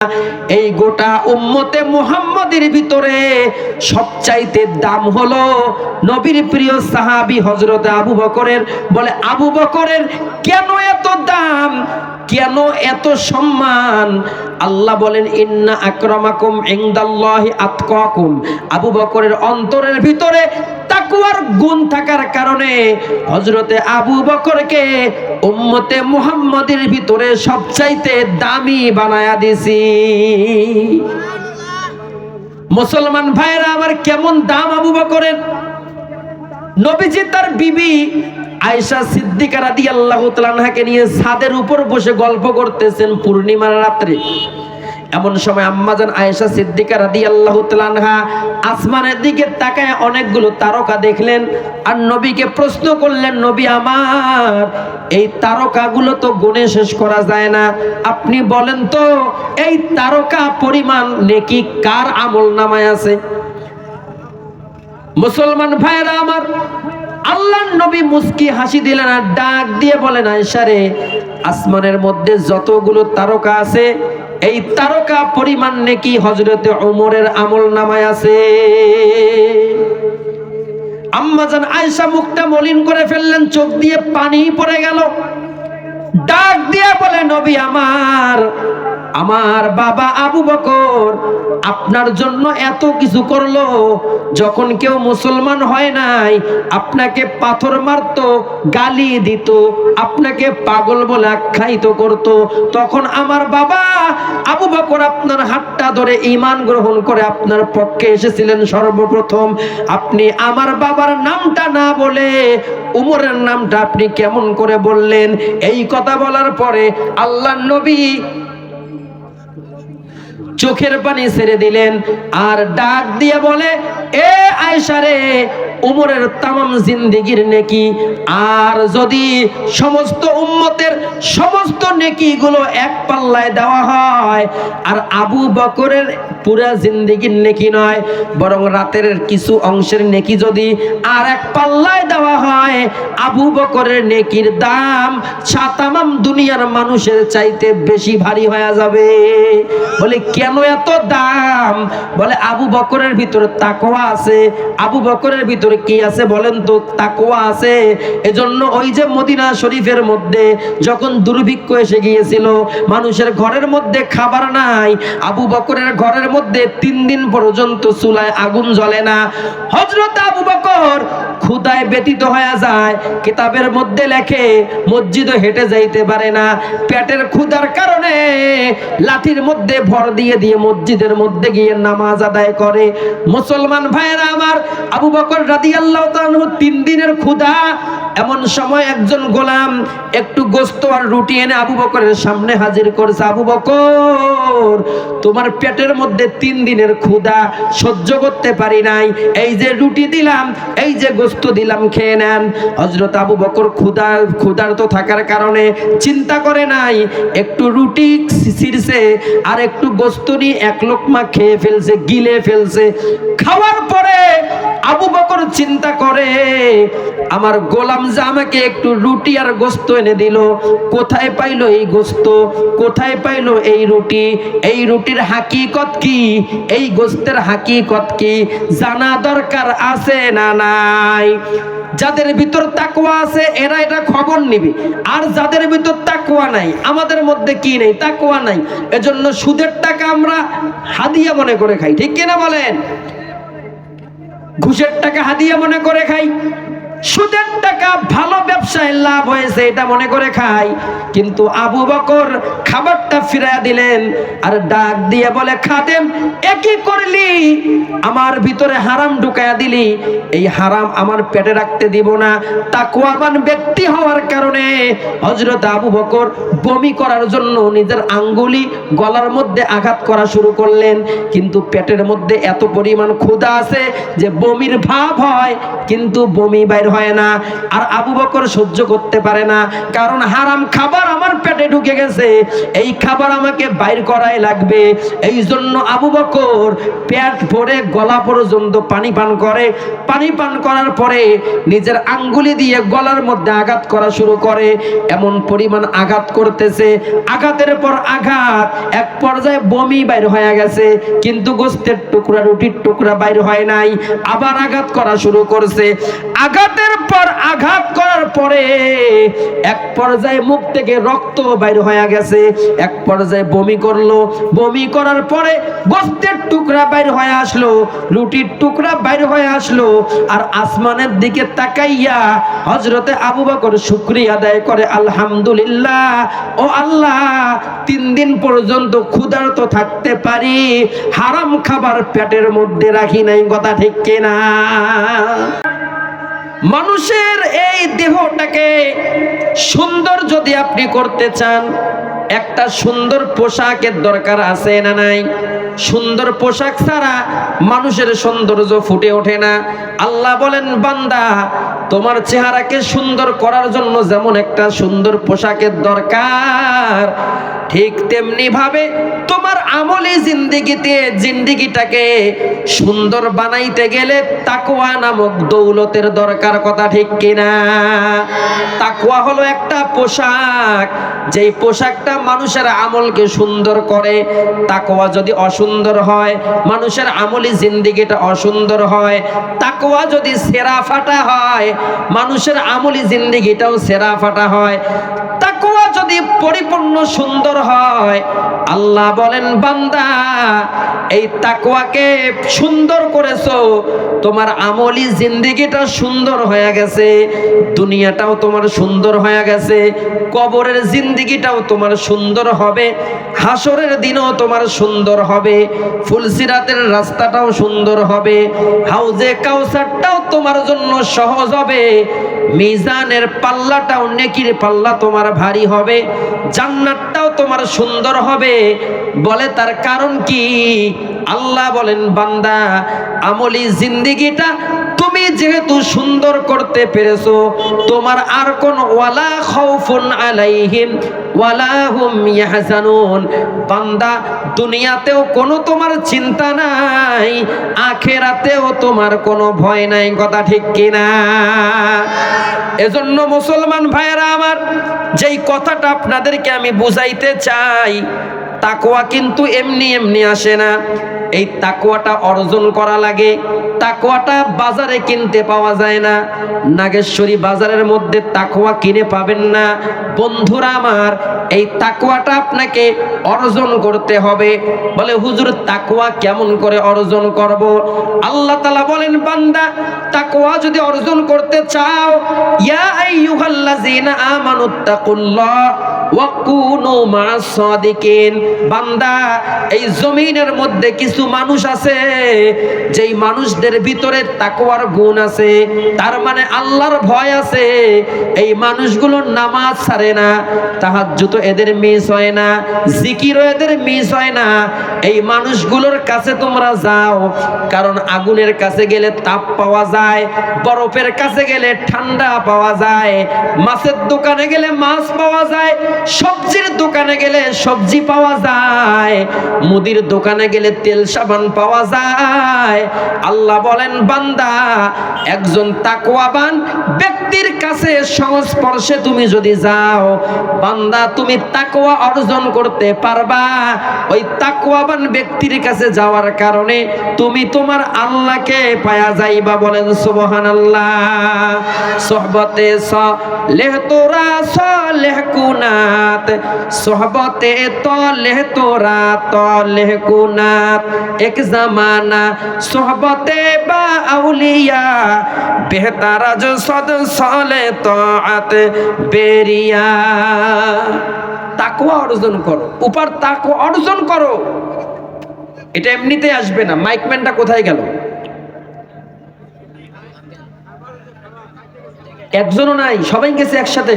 এই গোটা উম্মতে মুহাম্মাদের ভিতরে সবচাইতে দাম হলো নবীর প্রিয় সাহাবী হযরত আবু বকরের। বলে আবু বকরের কেন এত দাম, কেন এত সম্মান? আল্লাহ বলেন ইন্না আকরামাকুম ইনদাল্লাহি আতকাকুম। আবু বকরের অন্তরের ভিতরে তাকওয়ার গুণ থাকার কারণে হযরতে আবু বকরকে উম্মতে মুহাম্মাদের ভিতরে সবচাইতে দামি বানায়া দিছি। মুসলমান ভাইরা আমার, কেমন দাম আবু বকরের! নবীজি তার বিবি আয়েশা সিদ্দিকা রাদিয়াল্লাহু তাআলা আনহাকে নিয়ে ছাদের উপর বসে গল্প করতেছেন পূর্ণিমার রাত্রে। এমন সময় আম্মাজান আয়েশা সিদ্দিকা রাদিয়াল্লাহু তাআলা আনহা আসমানের দিকে তাকায় অনেকগুলো তারকা দেখলেন আর নবীকে প্রশ্ন করলেন, নবী আমার, এই তারকাগুলো তো গুণে শেষ করা যায় না, আপনি বলেন তো এই তারকা পরিমাণ নেকি কার আমলনামায় আছে? মুসলমান ভাইরা আমার, আল্লাহর নবী মুস্কি হাসি দিলেন আর ডাক দিয়ে বলেন, আয়েশা রে, আসমানের মধ্যে যতগুলো তারকা আছে এই তারকা পরিমাণ নেকি হযরতে ওমরের আমলনামায় আছে। আম্মাজান আয়েশা মুখটা মলিন করে ফেললেন, চোখ দিয়ে পানি পড়ে গেল। ডাক দিয়ে বলে, নবী আমার, আমার বাবা আবু বকর আপনার জন্য এত কিছু করলো, যখন কেউ মুসলমান হয় নাই আপনাকে পাথর মারতো, গালি দিত, আপনাকে পাগল বলে আখ্যায়িত করত, তখন আমার বাবা আবু বকর আপনার হাতটা ধরে ঈমান গ্রহণ করে আপনার পক্ষে এসেছিলেন সর্বপ্রথম। আপনি আমার বাবার নামটা না বলে উমরের নামটা আপনি কেমন করে বললেন? এই কথা বলার পরে আল্লাহর নবী চোখের পানি ছেড়ে দিলেন আর ডাক দিয়ে বলে, এ আয়েশা রে, উমরের তামাম জিন্দেগির নেকি আর যদি সমস্ত উম্মতের সমস্ত নেকিগুলো এক পাল্লায় দেওয়া হয়, আর আবু বকরের পুরা জিন্দেগির নেকি নয় বরং রাতের কিছু অংশের নেকি যদি আর এক পাল্লায় দেওয়া হয়, আবু বকরের নেকির দাম তামাম দুনিয়ার মানুষের চাইতে বেশি ভারী হয়ে যাবে। বলে কেন এত দাম? বলে আবু বকরের ভিতরে তাকওয়া আছে। আবু বকরের ভিতরে কি আছে বলেন তো? তাকওয়া আছে। এজন্য ওই যে মদিনা শরীফের মধ্যে যখন দুর্ভিক্ষ এসে গিয়েছিল, মানুষের ঘরের মধ্যে খাবার নাই, আবু বকরের ঘরের মধ্যে 3 দিন পর্যন্ত চুলায় আগুন জ্বলে না। হযরত আবু বকর ক্ষুধায় ব্যতীত হয়ে যায়। কিতাবের মধ্যে লেখে মসজিদে হেঁটে যাইতে পারে না, পেটের ক্ষুধার কারণে লাঠির মধ্যে ভর দিয়ে দিয়ে মসজিদের মধ্যে গিয়ে নামাজ আদায় করে। মুসলমান ভাইয়েরা আমার, আবু বকর রাদিয়াল্লাহু তাআলা 3 দিনের ক্ষুধা। এমন সময় একজন গোলাম একটু গোশত আর রুটি এনে আবু বকরের সামনে হাজির করেছে। আবু বকর, তোমার পেটের মধ্যে 3 দিনের ক্ষুধা সহ্য করতে পারি নাই, এই যে রুটি দিলাম, এই যে গোশত দিলাম, খেয়ে নেন। হযরত আবু বকর ক্ষুধার্ত থাকার কারণে চিন্তা করে নাই, একটু রুটি ছিঁড়ছে আর একটু গোশত নিয়ে 1 লোকমা খেয়ে ফেলছে, গিলে ফেলছে। খাওয়ার পরে আবু বকর চিন্তা করে, আমার গোলাম যে আমাকে একটু রুটি আর গোশত এনে দিল, কোথায় পাইলো এই গোশত, কোথায় পাইলো এই রুটি, এই রুটির হাকিকত কি, এই গোশতের হাকিকত কি জানা দরকার আছে না নাই? যাদের ভিতর তাকওয়া আছে এরা এটা খবর নিবে, আর যাদের ভিতর তাকওয়া নাই, আমাদের মধ্যে কি নেই? তাকওয়া নাই। এজন্য সুদের টাকা আমরা হাদিয়া মনে করে খাই, ঠিক কিনা বলেন? ঘুষের টাকা হাদিয়া মনে করে খাই, সুদের টাকা ভালো ব্যবসায় লাভ হয়েছে এটা মনে করে খাই। কিন্তু আবু বকর খাবারটা ফিরাইয়া দিলেন আর ডাক দিয়ে বলে, খাদেম, একই করলি, আমার ভিতরে হারাম ঢুকাইয়া দিলি, এই হারাম আমার পেটে রাখতে দিব না। তাকওয়াবান ব্যক্তি হওয়ার কারণে হযরত আবু বকর বমি করার জন্য নিজের আঙ্গুলি গলার মধ্যে আঘাত করা শুরু করলেন, কিন্তু পেটের মধ্যে এত পরিমাণ ক্ষুধা আছে যে বমির ভাব হয় কিন্তু বমি বাইর হয় না। আর আবু বকর সহ্য করতে পারে না, কারণ হারাম খাবার আমার পেটে ঢুকে গেছে, এই খাবার আমাকে বাইর করাই লাগবে। এই জন্য আবু বকর পেট ভরে গলা পর্যন্ত পানি পান করে। পানি পান করার পরে নিজের আঙ্গুলি দিয়ে গলার মধ্যে আঘাত করা শুরু করে। এমন পরিমাণ আঘাত করতেছে, আঘাতের পর আঘাত, এক পর্যায়ে বমি বাইর হয়ে গেছে, কিন্তু গোস্তের টুকরা, রুটির টুকরা বাইর হয় নাই। আবার আঘাত করা শুরু করছে। আঘাতের পর আঘাত করার পরে এক পর্যায়ে মুখ থেকে রক্ত বাইর হয়ে গেছে। এক পর্যায়ে বমি করলো। বমি করার পরে গোস্তের টুকরা বাইর হয়ে আসলো, রুটির টুকরা বাইর হয়ে আসলো। আর আসমানের দিকে তাকাইয়া হযরতে আবু বকর শুকরিয়া আদায় করে, আলহামদুলিল্লাহ, ও আল্লাহ, 3 দিন পর্যন্ত ক্ষুধার্ত থাকতে পারি, হারাম খাবার পেটের মধ্যে রাখি নাই। কথা ঠিক কিনা? মানুষের এই দেহটাকে সুন্দর যদি আপনি করতে চান, একটা সুন্দর পোশাকের দরকার আছে না নাই? সুন্দর পোশাক ছাড়া মানুষের সৌন্দর্য ফুটে ওঠে না। আল্লাহ বলেন, বান্দা, তোমার চেহারাকে সুন্দর করার জন্য যেমন একটা সুন্দর পোশাকের দরকার, ঠিক তেমনি ভাবে তোমার আমলি জিন্দেগিটাকে সুন্দর বানাইতে গেলে তাকওয়া নামক দৌলতের দরকার। কথা ঠিক কিনা? তাকওয়া হলো একটা পোশাক, যেই পোশাকটা মানুষের আমলকে সুন্দর করে। তাকওয়া যদি অসুন্দর হয়, মানুষের আমলি জিন্দেগিটা অসুন্দর হয়। তাকওয়া যদি সেরা ফাটা হয়, মানুষের আমলি জিন্দেগিটাও সেরা ফাটা হয়। তাকওয়া যদি পরিপূর্ণ সুন্দর হয়, আল্লাহ বলেন, বান্দা, এই তাকওয়াকে সুন্দর করেছো, তোমার আমলি জিন্দেগিটা সুন্দর হয়ে গেছে, দুনিয়াটাও তোমার সুন্দর হয়ে গেছে, কবরের জিন্দেগিটাও তোমার সুন্দর হবে, হাসরের দিনও তোমার সুন্দর হবে, ফুলসিরাতের রাস্তাটাও সুন্দর হবে, হাউজে কাউসারটাও তোমার জন্য সহজ হবে, মিজানের পাল্লাটাও, নেকির পাল্লা তোমার ভারী হবে, জান্নাতটাও তোমার সুন্দর হবে। বলে তার কারণ কি? আল্লাহ বলেন, বান্দা, আমলি জিন্দেগিটা তুমি যেহেতু সুন্দর করতে পেরেছো, তোমার আর কোন ওয়ালা খাউফুন আলাইহিম ওয়ালা হুম ইয়াহজানুন, বান্দা, দুনিয়াতেও কোনো তোমার চিন্তা নাই, আখিরাতেও তোমার কোনো ভয় নাই। কথা ঠিক কিনা? এজন্য মুসলমান ভাইয়েরা আমার, যেই কথাটা আপনাদেরকে আমি বুঝাইতে চাই, তাকওয়া কিন্তু এমনি এমনি আসে না। এই তাকওয়াটা অর্জন করা লাগে। তাকওয়াটা বাজারে কিনতে পাওয়া যায় না। নাগেশ্বরী বাজারের মধ্যে তাকওয়া কিনে পাবেন না। বন্ধুরা আমার, এই তাকওয়াটা আপনাকে অর্জন করতে হবে। বলে, হুজুর, তাকওয়া কেমন করে অর্জন করব? আল্লাহ তাআলা বলেন, বান্দা, তাকওয়া যদি অর্জন করতে চাও, ইয়া আইয়ুহাল্লাযীনা আমানুত্তাকুল্লাহ ওয়া কুনু মা'আস সাদিকিন, বান্দা, এই জমিনের মধ্যে কিছু মানুষ আছে, যেই মানুষদের ভিতরে তাকওয়ার গুণ আছে, তার মানে আল্লাহর ভয় আছে। এই মানুষগুলো নামাজ ছাড়ে না, তাহাজ্জুদ এদের মিস হয় না, জিকিরও এদের মিস হয় না। এই মানুষগুলোর কাছে তোমরা যাও, কারণ আগুনের কাছে গেলে তাপ পাওয়া যায়, বরফের কাছে গেলে ঠান্ডা পাওয়া যায়, মাছের দোকানে গেলে মাছ পাওয়া যায়, সবজির দোকানে গেলে সবজি পাওয়া যায়, মুদির দোকানে গেলে তেল সাবান পাওয়া যায়। আল্লাহ বলেন, বান্দা, একজন তাকওয়াবান ব্যক্তির কাছে সংস্পর্শে তুমি যদি যাও, বান্দা, তুমি তাকওয়া অর্জন করতে পারবা। ওই তাকওয়াবান ব্যক্তির কাছে যাওয়ার কারণে তুমি তোমার আল্লাহকে পায়া যাইবা। বলেন সুবহানাল্লাহ। সোহবতে সালেহ তোরা সালেহ কুনাত, সোহবতে তলেহ তোরা তলেহ কুনাত, এক জামানা সোহবতে বা আউলিয়া, বেহতার जो सद साले ताअत बेरिया। তাকওয়া অর্জন করো, উপর তাকওয়া অর্জন করো। এটা এমনিতে আসবে না। মাইকম্যানটা কোথায় গেল? একজনও নাই, সবাই গেছে একসাথে।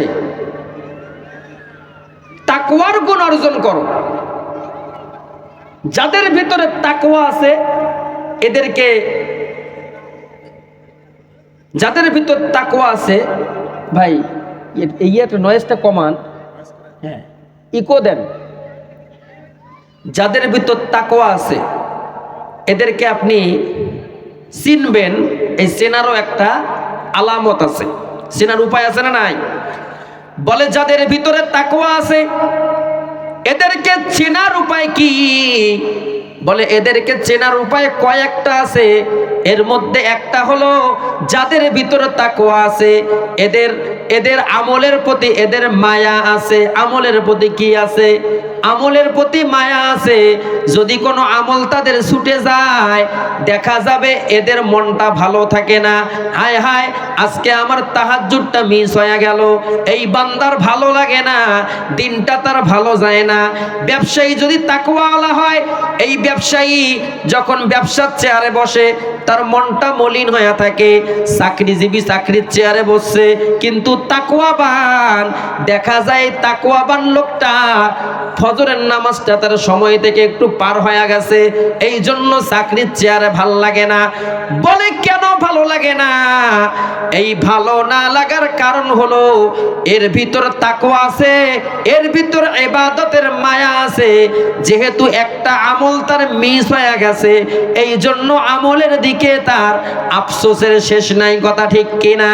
তাকওয়ার গুণ অর্জন করো। যাদের ভিতরে তাকওয়া আছে, এদেরকে যাদের ভিতর তাকওয়া আছে, ভাই এই একটা নয়েজটা কমান, হ্যাঁ ইকো দেন। যাদের ভিতর তাকওয়া আছে এদেরকে আপনি চিনবেন, এই চেনারও একটা আলামত আছে, চেনার উপায় আছে না নাই? বলে যাদের ভিতরে তাকওয়া আছে এদেরকে চেনার উপায় কি? বলে এদেরকে চেনার উপায় কয়েকটা আছে। এর মধ্যে একটা হলো যাদের ভিতরে তাকওয়া আছে এদের আমলের প্রতি এদের মায়া আছে। আমলের প্রতি কি আছে? আমলের প্রতি মায়া আছে। যদি কোনো আমল তাদের ছুটে যায় দেখা যাবে এদের মনটা ভালো থাকে না। হায় হায় আজকে আমার তাহাজ্জুদটা মিস হয়ে গেল, এই বান্দার ভালো লাগে না, দিনটা তার ভালো যায় না। ব্যবসায়ী যদি তাকওয়াওয়ালা হয়, এই ব্যবসায়ী যখন ব্যবসার চেয়ারে বসে তার মনটা মলিন হয়ে থাকে। চাকরিজীবী চাকরির চেয়ারে বসছে, কিন্তু তাকওয়াবান দেখা যায় তাকওয়াবান লোকটা ফজরের নামাজটা তার সময় থেকে একটু পার হয়ে গেছে, এই জন্য চাকরির চেয়ারে ভাল লাগে না। বলে কেন ভালো লাগে না? এই ভালো না লাগার কারণ হলো এর ভিতর তাকওয়া আছে, এর ভিতর ইবাদতের মায়া আছে। যেহেতু একটা আমল তার মিস হয়ে গেছে, এই জন্য আমলের দিকে তার আফসোসের শেষ নাই। কথা ঠিক কিনা?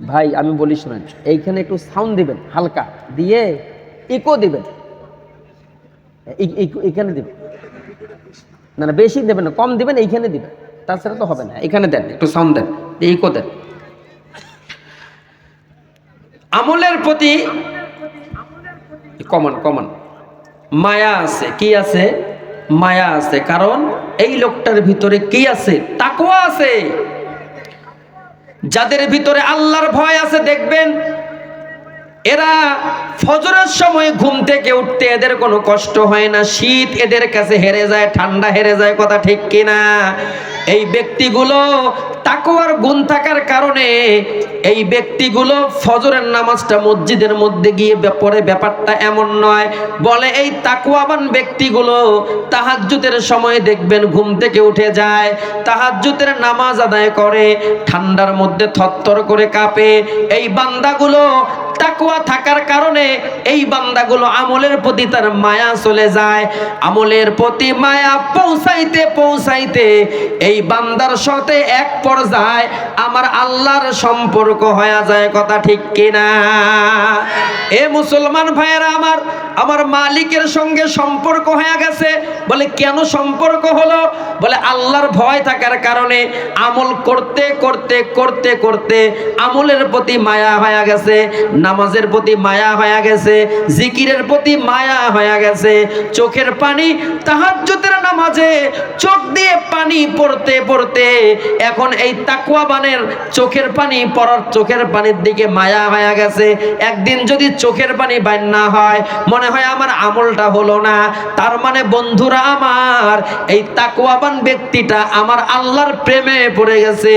ভাই আমি বলি শোনেন, এইখানে একটু সাউন্ড দিবেন, হালকা দিয়ে ইকো দিবেন, এখানে দিবেন না, না বেশি দেবেন না, কম দিবেন, এইখানে দিবেন, তাছাড়া তো হবে না। এখানে দেন, একটু সাউন্ড দেন, ইকো দেন। আমলের প্রতি কমান মায়া আছে। কি আছে? মায়া আছে। কারণ এই লোকটার ভিতরে কি আছে? তাকওয়া আছে। যাদের ভিতরে আল্লাহর ভয় আছে দেখবেন এরা ফজরের সময় ঘুম থেকে উঠতে এদের কোনো কষ্ট হয় না, শীত এদের কাছে হেরে যায়, ঠান্ডা হেরে যায়। কথা ঠিক কিনা? এই ব্যক্তিগুলো তাকওয়ার গুণ থাকার কারণে এই ব্যক্তিগুলো ফজরের নামাজটা মসজিদের মধ্যে গিয়ে পড়ে। ব্যাপারটা এমন নয়। বলে এই তাকওয়াবান ব্যক্তিগুলো তাহাজ্জুদের সময় দেখবেন ঘুম থেকে উঠে যায়, তাহাজ্জুদের নামাজ আদায় করে, ঠান্ডার মধ্যে থরথর করে কাঁপে। এই বান্দাগুলো তাকওয়া থাকার কারণে এই বান্দাগুলো আমলের প্রতি তার মায়া চলে যায়। আমলের প্রতি মায়া পৌঁছাইতে পৌঁছাইতে এই বান্দার সাথে এক পর্যায়ে আমার আল্লাহর সম্পর্ক হয়ে যায়। কথা ঠিক কিনা? এ মুসলমান ভাইয়েরা আমার মালিকের সঙ্গে সম্পর্ক হয়ে গেছে। বলে কেন সম্পর্ক হলো? বলে আল্লাহর ভয় থাকার কারণে আমল করতে করতে করতে করতে আমলের প্রতি মায়া হয়ে গেছে, নামাজের প্রতি মায়া হয়ে গেছে, জিকিরের প্রতি মায়া হয়ে গেছে। চোখের পানি তাহাজ্জুদের নামাজে চোখ দিয়ে পানি পড়তে পড়তে এখন এই তাকওয়াবানের চোখের পানি পড়ার চোখের পানির দিকে মায়া হয়ে গেছে। একদিন যদি চোখের পানি বাইর না হয় মনে হয় আমার আমলটা হলো না। তার মানে বন্ধুরা আমার, এই তাকওয়াবান ব্যক্তিটা আমার আল্লাহর প্রেমে পড়ে গেছে।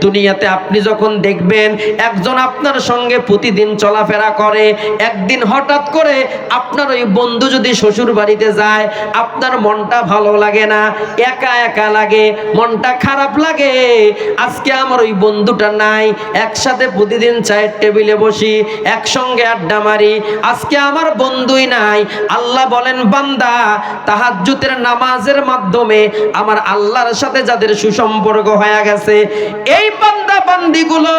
দুনিয়াতে আপনি যখন দেখবেন একজন আপনার সঙ্গে প্রতিদিন চলাফেরা করে, একদিন হঠাৎ করে আপনার ওই বন্ধু যদি শ্বশুর বাড়িতে যায় আপনার মনটা ভালো লাগে না, একা একা লাগে, মনটা খারাপ লাগে। আজকে আমার ওই বন্ধুটা নাই, একসাথে প্রতিদিন চায়ের টেবিলে বসি, একসঙ্গে আড্ডা মারি, আজকে আমার বন্ধুই নাই। আল্লাহ বলেন বান্দা তাহাজ্জুদের নামাজের মাধ্যমে আমার আল্লাহর সাথে যাদের সুসম্পর্ক হয়ে গেছে এই বান্দা বান্দিগুলো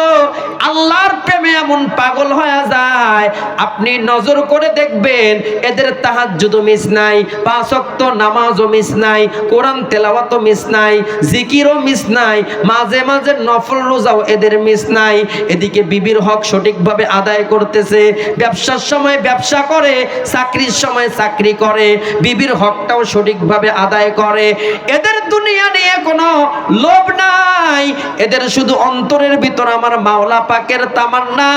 আল্লাহর প্রেমে এমন পাগল হয়ে যায়, আপনি নজর করে দেখবেন এদের তাহাজ্জুদও মিস নাই, 5 ওয়াক্ত নামাজও মিস নাই, কোরআন তেলাওয়াতও মিস নাই, জিকিরও মিস নাই, মাঝে মাঝে নফল রোজাও এদের মিস নাই। এদিকে বিবির হক সঠিকভাবে আদায় করতেছে, ব্যবসার সময় ব্যবসা করে, চাকরির সময় চাকরি করে, বিবির হকটাও সঠিকভাবে আদায় করে। এদের দুনিয়া নিয়ে কোনো লোভ নাই, এদের শুধু অন্তরের ভিতর আমার মাওলা পাকের তামান্না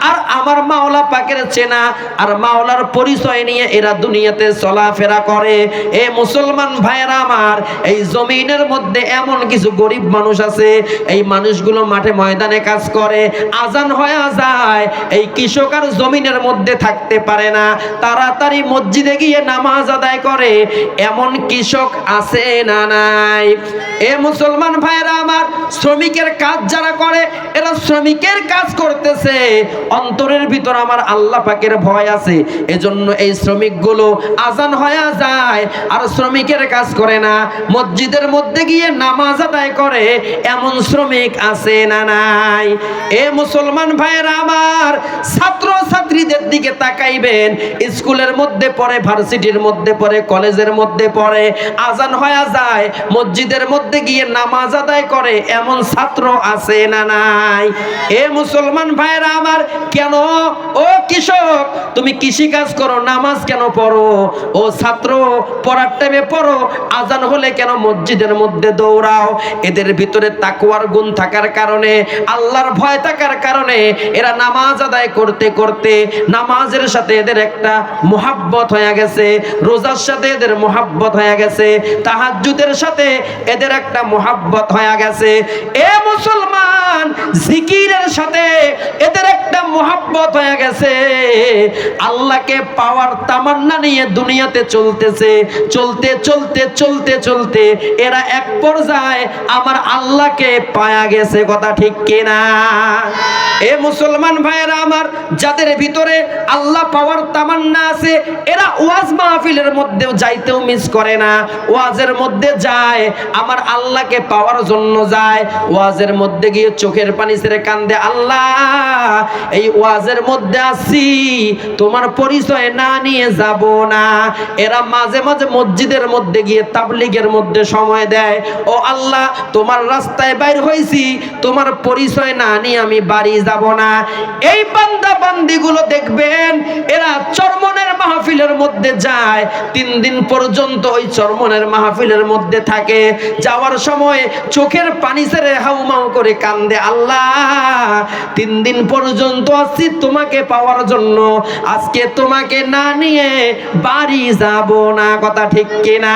আর আমার মাওলা পাকের চেনা আর মাওলার পরিচয় নিয়ে এরা দুনিয়াতে চলাফেরা করে। এ মুসলমান ভাইয়েরা আমার, এই জমিনের মধ্যে এমন কিছু গরিব মানুষ আছে, এই মানুষগুলো মাঠে ময়দানে কাজ করে, আজান হয়ে যায়, এই কৃষক আর জমিনের মধ্যে থাকতে পারে না, তারা তাড়াতাড়ি মসজিদে গিয়ে নামাজ আদায় করে এমন কৃষক আছে না নাই? এ মুসলমান ভাইরা আমার, শ্রমিকের কাজ যারা করে এরা শ্রমিকের কাজ করতেছে, অন্তরের ভিতর আমার আল্লাহ পাকের ভয় আছে, এজন্য এই শ্রমিকগুলো আজান হয়ে যায় আর শ্রমিকের কাজ করে না, মসজিদের মধ্যে গিয়ে নামাজ আদায় করে এমন শ্রমিক আছে না নাই? এ মুসলমান ভাইরা আমার, ছাত্র ছাত্রীদের দিকে তাকাইবেন, স্কুলের মধ্যে পড়ে, ভার্সিটির মধ্যে পড়ে, কলেজের মধ্যে পড়ে, আজান হয়ে যায় মসজিদের মধ্যে গিয়ে নামাজ আদায় করে এমন ছাত্র আছে না নাই? এ মুসলমান ভাইরা আমার, কেন ও কৃষক তুমি কৃষি কাজ করো, নামাজ কেন পড়ো? ও ছাত্র পড়ার টাইমে পড়ো, আজান হলে কেন মসজিদের মধ্যে দৌড়াও? এদের ভিতরে তাকওয়ার গুণ থাকার কারণে, আল্লাহর ভয় থাকার কারণে এরা নামাজ আদায় করতে করতে নামাজের সাথে এদের একটা মুহাব্বত হয়ে গেছে, রোজার সাথে এদের মুহাব্বত হয়ে গেছে, তাহাজ্জুদের সাথে এদের একটা মুহাব্বত হয়ে গেছে। এ মুসলমান, জিকিরের সাথে এদের একটা মুহাব্বত হয়ে গেছে। আল্লাহকে পাওয়ার তামান্না নিয়ে দুনিয়াতে চলতেছে, চলতে চলতে চলতে চলতে এরা এক পর্যায়ে আমার আল্লাহকে পায়া গেছে। কথা ঠিক কিনা? এ মুসলমান ভাইয়েরা আমার, যাদের ভিতরে আল্লাহ পাওয়ার তামান্না আছে এরা ওয়াজ মাহফিলের মধ্যেও যাইতেও মিস করে না, ওয়াজের মধ্যে যায় আমার আল্লাহকে পাওয়ার জন্য যায়, ওয়াজের মধ্যে গিয়ে চোখের পানি ছেড়ে কান্দে, আল্লাহ এই ওয়াজের মধ্যে আছি, তোমার পরিচয় না নিয়ে যাব না। এরা মাঝে মাঝে মসজিদের মধ্যে গিয়ে তাবলীগের মধ্যে সময় দেয়, ও আল্লাহ তোমার রাস্তায় বাইর হইছি, তোমার পরিচয় না নিয়ে আমি বাড়ি যাব না। এই বান্দা বান্দিগুলো দেখবেন এরা চরমনের মাহফিলের মধ্যে যায়, 3 দিন পর্যন্ত ওই চরমনের মাহফিলের মধ্যে থাকে, যাওয়ার সময় চোখের পানি ছেড়ে হাউমাউ করে কান্দে, আল্লাহ 3 দিন পর্যন্ত আসছি তোমাকে পাওয়ার জন্য, আজকে তোমাকে না নিয়ে বাড়ি যাব না। কথা ঠিক কিনা?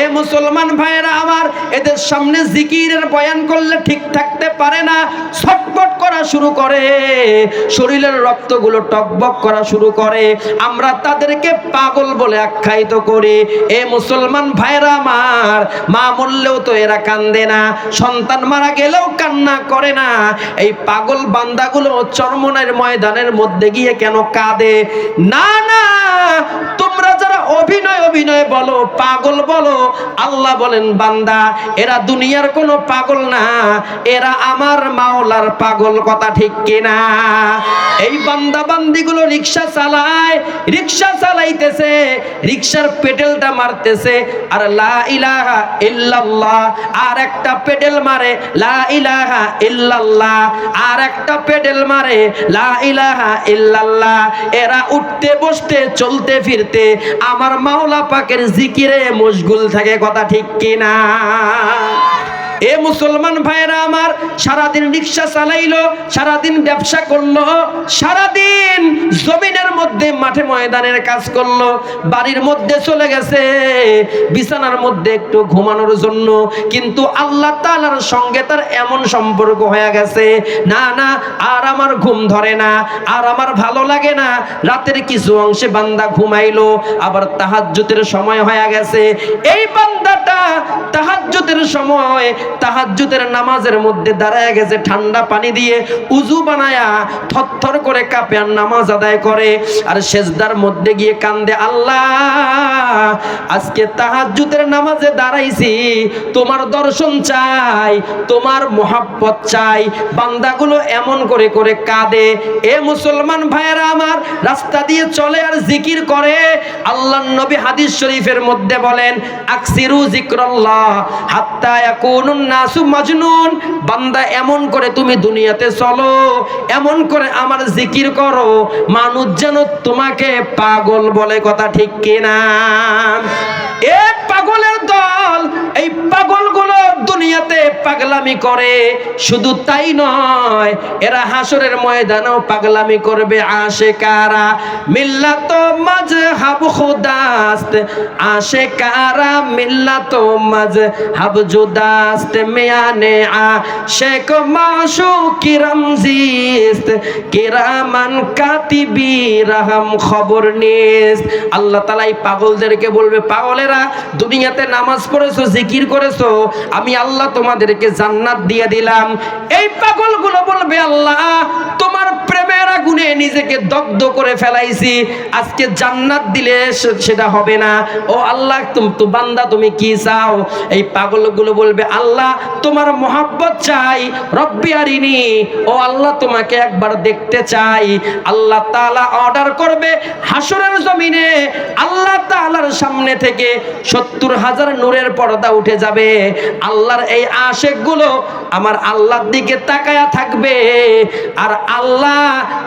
এ মুসলমান ভাইয়েরা আমার, এদের সামনে জিকিরের বয়ান করলে ঠিক থাকতে পারে না, ছটফট করা শুরু করে, শরীরের রক্তগুলো টকবক করা শুরু করে, আমরা তাদেরকে পাগল বলে আখ্যায়িত করি। এ মুসলমান ভাইরা আমার, মা মরলেও তো এরা কান্দে না, সন্তান মারা গেলেও কান্না করে না, এই পাগল বান্দাগুলো চরমনের ময়দানের মধ্যে গিয়ে কেন কাঁদে? না না, তোমরা যারা অভিনয় বলো, পাগল বলো, আল্লাহ বলেন বান্দা এরা দুনিয়ার কোনো পাগল না, এরা আমার মাওলার পাগল। কথা ঠিক কিনা? এই বান্দা বান্দিগুলো রিকশা চালায়, রিকশা চালাইতেছে, রিকশার পেডেলটা মারতেছে আর লা ইলাহা ইল্লাল্লাহ, আর একটা পেডেল মারে লা ইলাহা ইল্লাল্লাহ, আর একটা পেডেল মারে লা ইলাহা ইল্লাল্লাহ। এরা উঠতে বসতে চলতে ফিরতে আমার মাওলা পাকের জিকিরে মশগুল থাকে। কথা ঠিক কিনা? এ মুসলমান ভাইরা আমার, সারাদিন রিকশা চালাইলো, সারাদিন ব্যবসা করলো, সারাদিন জমিনের মধ্যে মাঠে ময়দানের কাজ করলো, বাড়ির মধ্যে চলে গেছে বিছানার মধ্যে একটু ঘুমানোর জন্য, কিন্তু আল্লাহ তাআলার সঙ্গে তার এমন সম্পর্ক হয়ে গেছে, না না আর আমার ঘুম ধরে না, আর আমার ভালো লাগে না। রাতের কিছু অংশে বান্দা ঘুমাইলো, আবার তাহাজ্জুদের সময় হয়ে গেছে, এই বান্দাটা তাহাজ্জুদের সময় তাহাজ্জুদের নামাজের মধ্যে দাঁড়ায় গেছে, ঠান্ডা পানি দিয়ে উযু বানায়া থরথর করে কাঁপে আর নামাজ আদায় করে, আর সেজদার মধ্যে গিয়ে কান্দে, আল্লাহ আজকে তাহাজ্জুদের নামাজে দাঁড়াইছি, তোমার দর্শন চাই, তোমার মোহাব্বত চাই। বান্দাগুলো এমন করে করে কাঁদে। এ মুসলমান ভাইয়েরা আমার, রাস্তা দিয়ে চলে আর জিকির করে। আল্লাহর নবী হাদিস শরীফের মধ্যে বলেন, আকসিরু যিকরাল্লাহ হাত্তা ইয়াকুনুন নাসু মাজনুন। বান্দা এমন করে তুমি দুনিয়াতে চলো, এমন করে আমার জিকির করো, মানুষ যেন তোমাকে পাগল বলে। কথা ঠিক কিনা? এ পাগলের দল, এই পাগলগুলো দুনিয়া দুনিয়াতে পাগলামি করে, শুধু তাই নয় এরা হাসরের ময়দানেও পাগলামি করবে। আশেকারা মিল্লাত মাযহাব খুদাস্ত, আশেকারা মিল্লাত মাযহাব জুদাস্ত, মিয়ানে আশিক মাশূকি রমজিস্ত, কিরামান কাতিবি রাহম খবর নিস। আল্লাহ তাআলা এই পাগলদেরকে বলবে, পাগলেরা দুনিয়াতে নামাজ পড়েছো, জিকির করেছো, আমি আল্লাহ তোমাদেরকে জান্নাত দিয়ে দিলাম। এই পাগলগুলো বলবে, আল্লাহ তোমার প্রেমের আগুনে নিজেকে দগ্ধ করে ফেলাইছি, আজকে জান্নাত দিলে সেটা হবে না। ও আল্লাহ তো বান্দা তুমি কি চাও? এই পাগলগুলো বলবে, আল্লাহ তোমার মহব্বত চাই, রব্বি আরিনি, ও আল্লাহ তোমাকে একবার দেখতে চাই। আল্লাহ তাআলা অর্ডার করবে, হাসরের জমিনে আল্লাহ তাআলার সামনে থেকে 70,000 নূরের পর্দা উঠে যাবে। আল্লাহর এই আশিকগুলো আমার আল্লাহর দিকে তাকায়া থাকবে, আর আল্লাহ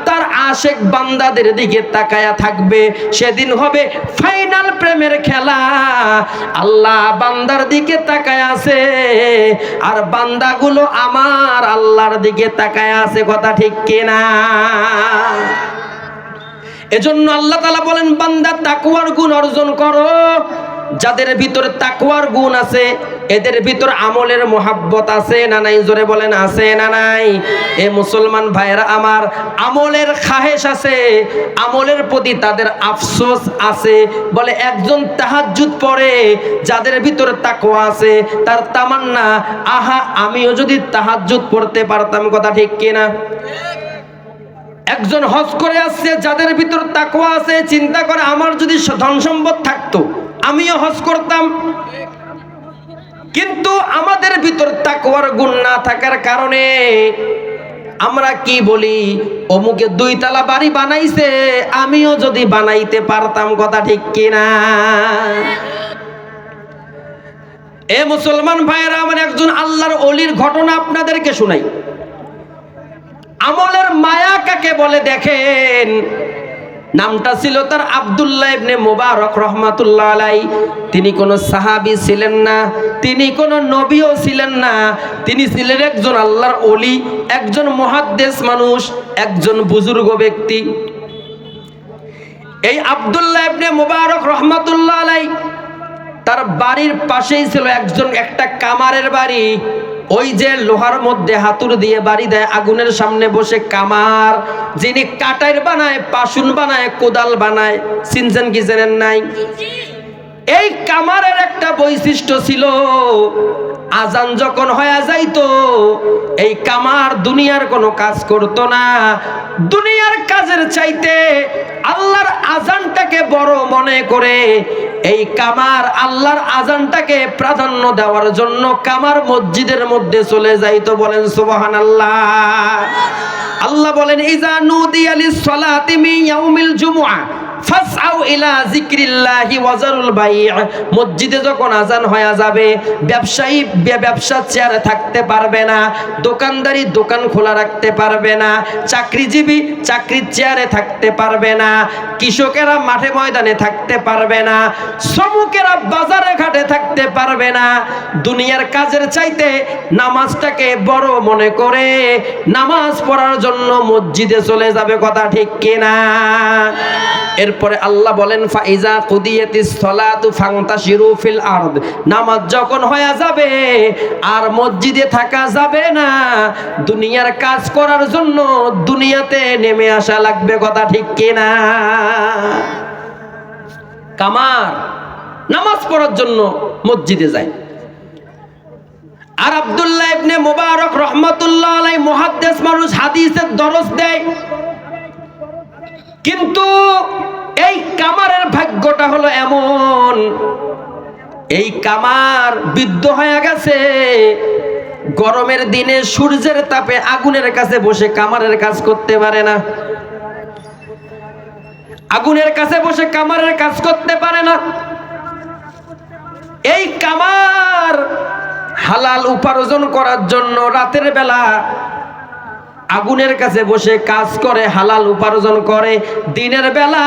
তার আশিক বান্দাদের দিকে তাকায়া থাকবে। সেদিন হবে ফাইনাল প্রেমের খেলা। আল্লাহ বান্দার দিকে তাকায় আছে, আর বান্দাগুলো আমার আল্লাহর দিকে তাকায় আছে। কথা ঠিক কিনা? এজন্য আল্লাহ তাআলা বলেন, বান্দা তাকওয়ার গুণ অর্জন করো। যাদের ভিতরে তাকওয়ার গুণ আছে, এদের ভিতর আমলের মোহাব্বত আছে না নাই? জোরে বলেন, আছে না নাই? এ মুসলমান ভাইরা আমার, আমলের খাহেশ আছে, আমলের প্রতি তাদের আফসোস আছে। বলে একজন তাহাজ্জুদ পড়ে, যাদের ভিতরে তাকওয়া আছে, তার তামান্না, আহা আমিও যদি তাহাজ্জুদ পড়তে পারতাম। কথা ঠিক কিনা? একজন হজ করে আসছে, যাদের ভিতর তাকওয়া আছে, চিন্তা করে আমার যদি ধন সম্পদ থাকতো আমিও হজ করতাম। কিন্তু আমাদের ভিতর তাকওয়ার গুণ না থাকার কারণে আমরা কি বলি, অমুকে 2 তলা বাড়ি বানাইছে, আমিও যদি বানাইতে পারতাম। কথা ঠিক কিনা? এ মুসলমান ভাইয়েরা আমার, একজন আল্লাহর ওলির ঘটনা আপনাদেরকে শুনাই। আমলের মায়া কাকে বলে দেখেন। নামটা ছিল তার আব্দুল্লাহ ইবনে মুবারক রহমাতুল্লাহ আলাইহি। তিনি কোনো সাহাবী ছিলেন না, তিনি কোনো নবীও ছিলেন না, তিনি ছিলেন একজন আল্লাহর ওলি, একজন মুহাদ্দিস মানুষ, একজন বুজুর্গ ব্যক্তি। এই আব্দুল্লাহ ইবনে মুবারক রহমাতুল্লাহ আলাইহি, তার বাড়ির পাশেই ছিল একটা কামারের বাড়ি। ওই যে লোহার মধ্যে হাতুড় দিয়ে বাড়ি দেয়, আগুনের সামনে বসে কামার, যিনি কাটার বানায়, পাশুন বানায়, কোদাল বানায়, চিনছেন কি জানেন নাই? এই কামারের একটা বৈশিষ্ট্য ছিল, আজান যখন হয়ে যাইতো, এই কামার দুনিয়ার কোনো কাজ করতো না। দুনিয়ার কাজের চাইতে আল্লাহর আজানটাকে বড় মনে করে এই কামার আল্লাহর আজানটাকে প্রাধান্য দেওয়ার জন্য কামার মসজিদের মধ্যে চলে যাইতো। বলেন সুবহানাল্লাহ। আল্লাহ বলেন, ইজা নুদিয়া লিস-সালাতি মিন ইয়াউমিল জুমআ ফাসআউ ইলা যিকরিল্লাহি ওয়া যারুল বাই'আ। মসজিদে যখন আজান হয়ে যাবে, ব্যবসায়ী ব্যবসার চেয়ারে থাকতে পারবে না, দোকানদারি দোকান খোলা রাখতে পারবে না, চাকরিজীবী চাকরির চেয়ারে থাকতে পারবে না, কৃষকেরা মাঠে ময়দানে থাকতে পারবে না, শ্রমিকেরা বাজারে ঘাটে থাকতে পারবে না। দুনিয়ার কাজের চাইতে নামাজটাকে বড় মনে করে নামাজ পড়ার জন্য মসজিদে চলে যাবে। কথা ঠিক কিনা? এরপরে আল্লাহ বলেন, ফাইজা কুদিয়াতিস সালাতু ফান্তাশিরু ফিল আরদ। নামাজ যখন হয়ে যাবে আর মসজিদে থাকা যাবে না, দুনিয়ার কাজ করার জন্য দুনিয়াতে নেমে আসা লাগবে। কথা ঠিক কিনা? কামার নামাজ পড়ার জন্য মসজিদে যায়। আর আব্দুল্লাহ ইবনে মুবারক রহমাতুল্লাহ আলাইহি মুহাদ্দিস মানুষ, হাদিসের দরস দেয়। কিন্তু এই কামারের ভাগ্যটা হলো এমন, এই কামার বৃদ্ধ হয়ে গেছে। গরমের দিনে সূর্যের তাপে আগুনের কাছে বসে কামারের কাজ করতে পারে না, আগুনের কাছে বসে কামারের কাজ করতে পারে না। এই কামার হালাল উপার্জন করার জন্য রাতের বেলা আগুনের কাছে বসে কাজ করে, হালাল উপার্জন করে, দিনের বেলা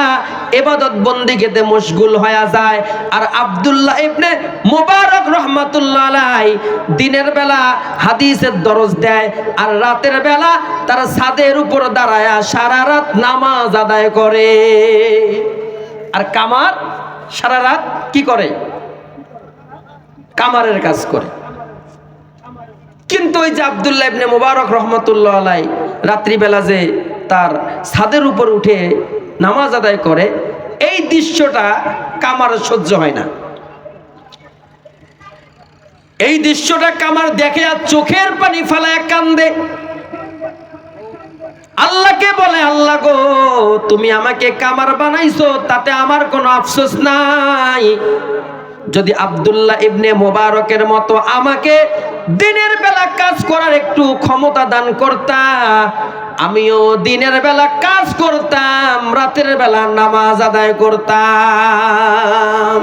ইবাদত বন্দেগিতে মশগুল হয়ে যায়। আর আব্দুল্লাহ ইবনে মুবারক রাহমাতুল্লাহ আলাইহি দিনের বেলা হাদিসের দরজ দেয়, আর রাতের বেলা তার ছাদের উপর দাঁড়ায় সারা রাত নামাজ আদায় করে। আর কামার সারা রাত কি করে? কামারের কাজ করে। কিন্তু ওই যে আব্দুল্লাহ ইবনে মুবারক রাহমাতুল্লাহ আলাইহি রাত্রিবেলা যে তার ছাদের উপর উঠে নামাজ আদায় করে, এই দৃশ্যটা কামার সহ্য হয় না। এই দৃশ্যটা কামার দেখে আর চোখের পানি ফেলায় কান্দে, আল্লাহকে বলে, আল্লাহ গো, তুমি আমাকে কামার বানাইছো, তাতে আমার কোনো আফসোস নাই। যদি আব্দুল্লাহ ইবনে মুবারকের মতো আমাকে দিনের বেলা কাজ করার একটু ক্ষমতা দান করতা, আমিও দিনের বেলা কাজ করতাম, রাতের বেলা নামাজ আদায় করতাম।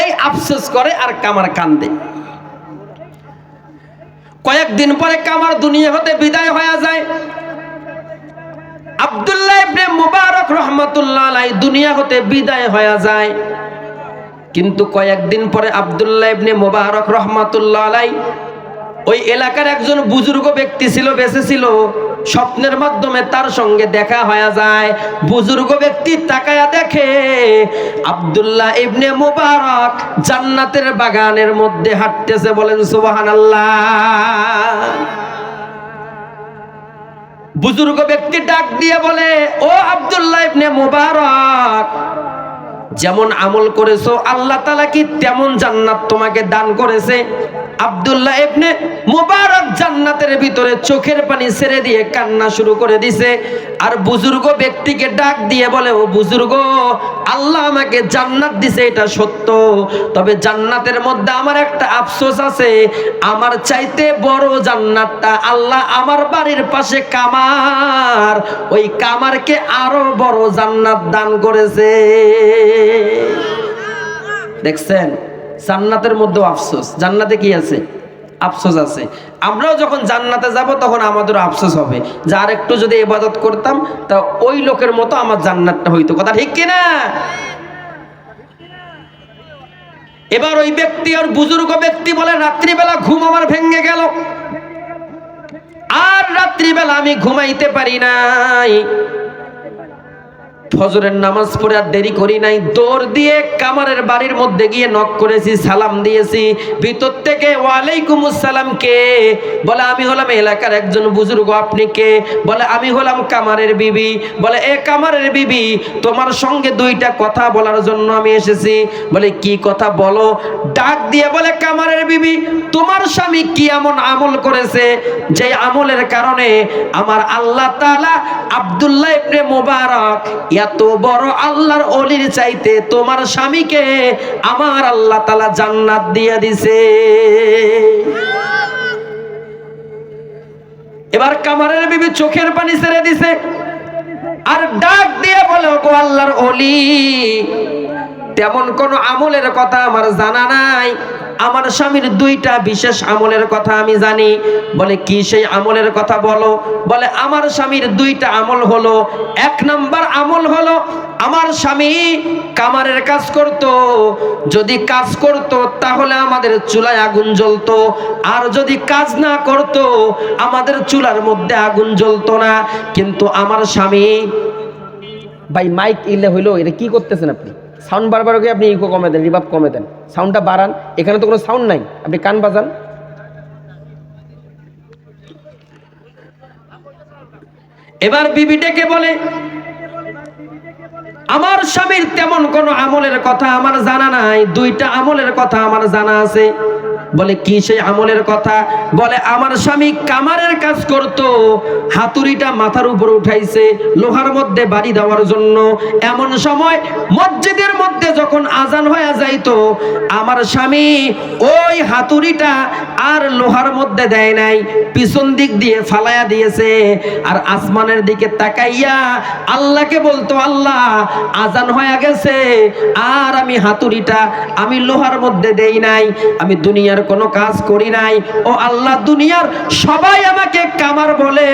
এই আফসোস করে আর কামার কান্দে। কয়েকদিন পরে কামার দুনিয়া হতে বিদায় হয়ে যায়। আব্দুল্লাহ ইবনে মুবারক রাহমাতুল্লাহ আলাইহি দুনিয়া হতে বিদায় হয়ে যায়। কিন্তু কয়েকদিন পরে আব্দুল্লাহ ইবনে মুবারক রাহমাতুল্লাহ আলাইহি ওই এলাকার একজন বুজুর্গ ব্যক্তি ছিল, বেঁচে ছিল, স্বপ্নের মাধ্যমে তার সঙ্গে দেখা হয়ে যায়। বুজুর্গ ব্যক্তি তাকায়া দেখে আব্দুল্লাহ ইবনে মুবারক জান্নাতের বাগানের মধ্যে হাঁটতেছে। বলেন সুবহানাল্লাহ। বুজুর্গ ব্যক্তি ডাক দিয়ে বলে, ও আব্দুল্লাহ ইবনে মুবারক, যেমন আমল করেছো আল্লাহ তাআলা কি তেমন জান্নাত তোমাকে দান করেছে? আব্দুল্লাহ ইবনে মুবারক জান্নাতের ভিতরে চোখের পানি ছেড়ে দিয়ে কান্না শুরু করে দিছে। আর বুজুর্গ ব্যক্তিকে ডাক দিয়ে বলে, ও বুজুর্গ, আল্লাহ আমাকে জান্নাত দিছে, এটা সত্য, তবে জান্নাতের মধ্যে আমার একটা আফসোস আছে, আমার চাইতে বড় জান্নাতটা আল্লাহ আমার বাড়ির পাশে কামার, ওই কামারকে আরো বড় জান্নাত দান করেছে। দেখছেন, জান্নাতের মধ্যে আফসোস, জান্নাতে কি আছে? আফসোস আছে। আমরাও যখন জান্নাতে যাব তখন আমাদের আফসোস হবে যে আর একটু যদি ইবাদত করতাম তা ওই লোকের মতো আমার জান্নাতটা হইতো। কথা ঠিক কিনা? এবার ওই ব্যক্তি, আর বুজুর্গ ব্যক্তি বলে, রাত্রিবেলা ঘুম আমার ভেঙে গেল, আর রাত্রিবেলা আমি ঘুমাইতে পারি নাই। ফজরের নামাজ পড়ে আর দেরি করি নাই, দৌড় দিয়ে কামারের বাড়ির মধ্যে গিয়ে নক করেছি, সালাম দিয়েছি। ভিতর থেকে ওয়ালাইকুম আসসালাম। কে? বলে, আমি হলাম এলাকার একজন বুজুর্গ। আপনি কে? বলে, আমি হলাম কামারের বিবি। বলে, এ কামারের বিবি, তোমার সঙ্গে দুইটা কথা বলার জন্য আমি এসেছি। বলে, কি কথা বলো? ডাক দিয়ে বলে, কামারের বিবি, তোমার স্বামী কি এমন আমল করেছে যে আমলের কারণে আমার আল্লাহ তাআলা আব্দুল্লাহ ইবনে মুবারক এত বড় আল্লাহর ওলির চাইতে তোমার স্বামীকে আমার আল্লাহ তাআলা জান্নাত দিয়ে দিছে। এবার কামারের বিবি চোখের পানি ছেড়ে দিছে আর ডাক দিয়ে বলে, ওগো আল্লাহর ওলি, তেমন কোন আমলের কথা আমার জানা নাই, আমার স্বামীর দুইটা বিশেষ আমলের কথা আমি জানি। বলে, কি সেই আমলের কথা বলো? বলে, আমার স্বামীর দুইটা আমল হলো, এক নাম্বার আমল হলো আমার স্বামী কামারের কাজ করত, যদি কাজ করত তাহলে আমাদের চুলায় আগুন জ্বলতো, আর যদি কাজ না করত আমাদের চুলার মধ্যে আগুন জ্বলতো না। কিন্তু আমার স্বামী, ভাই মাইক ইলে হইলো, এটা কি করতেছেন আপনি? সাউন্ড বারবার গিয়ে আপনি ইকো কমে দেন, রিভার্ব কমে দেন, সাউন্ডটা বাড়ান। এখানে তো কোনো সাউন্ড নাই, আপনি কান বাজান। এবার বিবিটাকে বলে, আমার স্বামীর তেমন কোন আমলের কথা আমার জানা নাই, দুইটা আমলের কথা আমার জানা আছে। বলে, কি সেই আমলের কথা? বলে, আমার স্বামী কামারের কাজ করত, হাতুড়িটা মাথার উপর উঠাইছে লোহার মধ্যে বাড়ি দেওয়ার জন্য। এমন সময় মসজিদের মধ্যে যখন আজান হয়ে যাইতো, আমার স্বামী ওই হাতুড়িটা আর লোহার মধ্যে দেয় নাই, পিছন দিক দিয়ে ফালায়া দিয়েছে, আর আসমানের দিকে তাকাইয়া আল্লাহকে বলতো, আল্লাহ আজান হয়ে গেছে আর আমি হাতুড়িটা আমি লোহার মধ্যে দেই নাই, আমি দুনিয়ার দুনিয়ার কোনো কাজ করি নাই। ও আল্লাহ, দুনিয়ার সবাই আমাকে কামার বলে।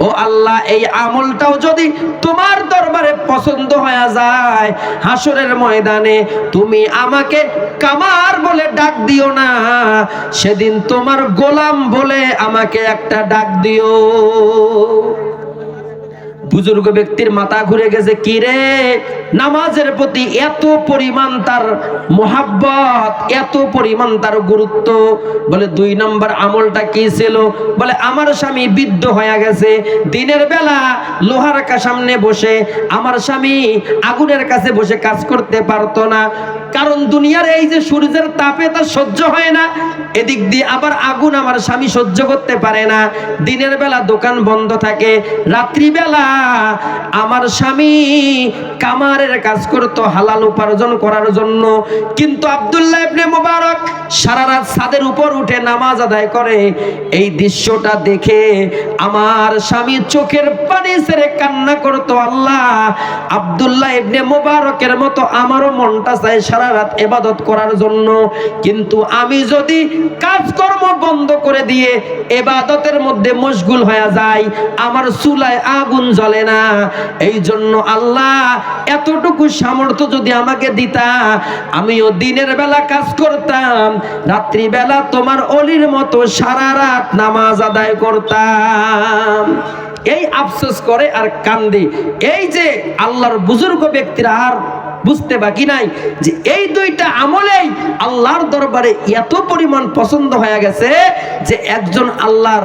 ও আল্লাহ, এই আমলটাও যদি তোমার দরবারে পছন্দ হয়ে যায়, হাসরের ময়দানে তুমি আমাকে কামার বলে ডাক দিও না, সেদিন তোমার গোলাম বলে আমাকে একটা ডাক দিও। বুজুর্গ ব্যক্তির মাথা ঘুরে গেছে, কি রে, নামাজের প্রতি এত পরিমাণ তার মোহাব্বত, এত পরিমাণ তার গুরুত্ব। বলে 2 নম্বর আমলটা কি ছিল? বলে আমার স্বামী বৃদ্ধ হয়ে গেছে, দিনের বেলা লোহার সামনে বসে আমার স্বামী আগুনের কাছে বসে কাজ করতে পারতো না, কারণ দুনিয়ার এই যে সূর্যের তাপে তার সহ্য হয় না, এদিক দিয়ে আবার আগুন আমার স্বামী সহ্য করতে পারে না। দিনের বেলা দোকান বন্ধ থাকে, রাত্রিবেলা আমার স্বামী কামারের কাজ করতো হালাল উপার্জন করার জন্য। কিন্তু আব্দুল্লাহ ইবনে মুবারক সারা রাত ছাদের উপর উঠে নামাজ আদায় করে। এই দৃশ্যটা দেখে আমার স্বামী চোখের পানি ছেড়ে কান্না করতো, আল্লাহ, আব্দুল্লাহ ইবনে মুবারকের মতো আমারও মনটা চায় সারা রাত ইবাদত করার জন্য, কিন্তু আমি যদি কাজকর্ম বন্ধ করে দিয়ে ইবাদতের মধ্যে মশগুল হয়ে যাই, আমার চুলায় আগুন জ্বলে না। এই জন্য আল্লাহ, এতটুকু সামর্থ্য যদি আমাকে দিতা, আমিও দিনের বেলা কাজ করতাম, রাত্রি বেলা তোমার অলির মতো সারা রাত নামাজ আদায় করতাম। এই আফসোস করে আর কান্দে। এই যে আল্লাহর বুজুর্গ ব্যক্তিরা আর বুঝতে বাকি নাই যে এই 2টা আমলেই আল্লাহর দরবারে এত পরিমাণ পছন্দ হয়ে গেছে যে একজন আল্লাহর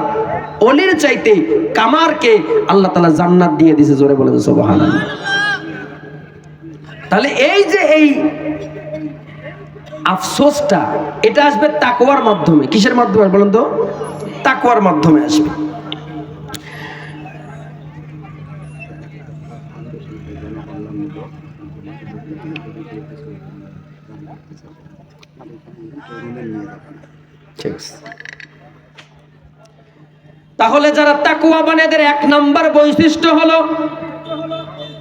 অলির চাইতে কামারকে আল্লাহ তাআলা জান্নাত দিয়ে দিয়েছে। জোরে বলেন সুবহানাল্লাহ। তাহলে এই যে এই আফসোসটা, এটা আসবে তাকওয়ার মাধ্যমে। কিসের মাধ্যমে বলেন তো? তাকওয়ার মাধ্যমে আসবে। তাহলে যারা তাকওয়াবান, এদের 1 নম্বর বৈশিষ্ট্য হলো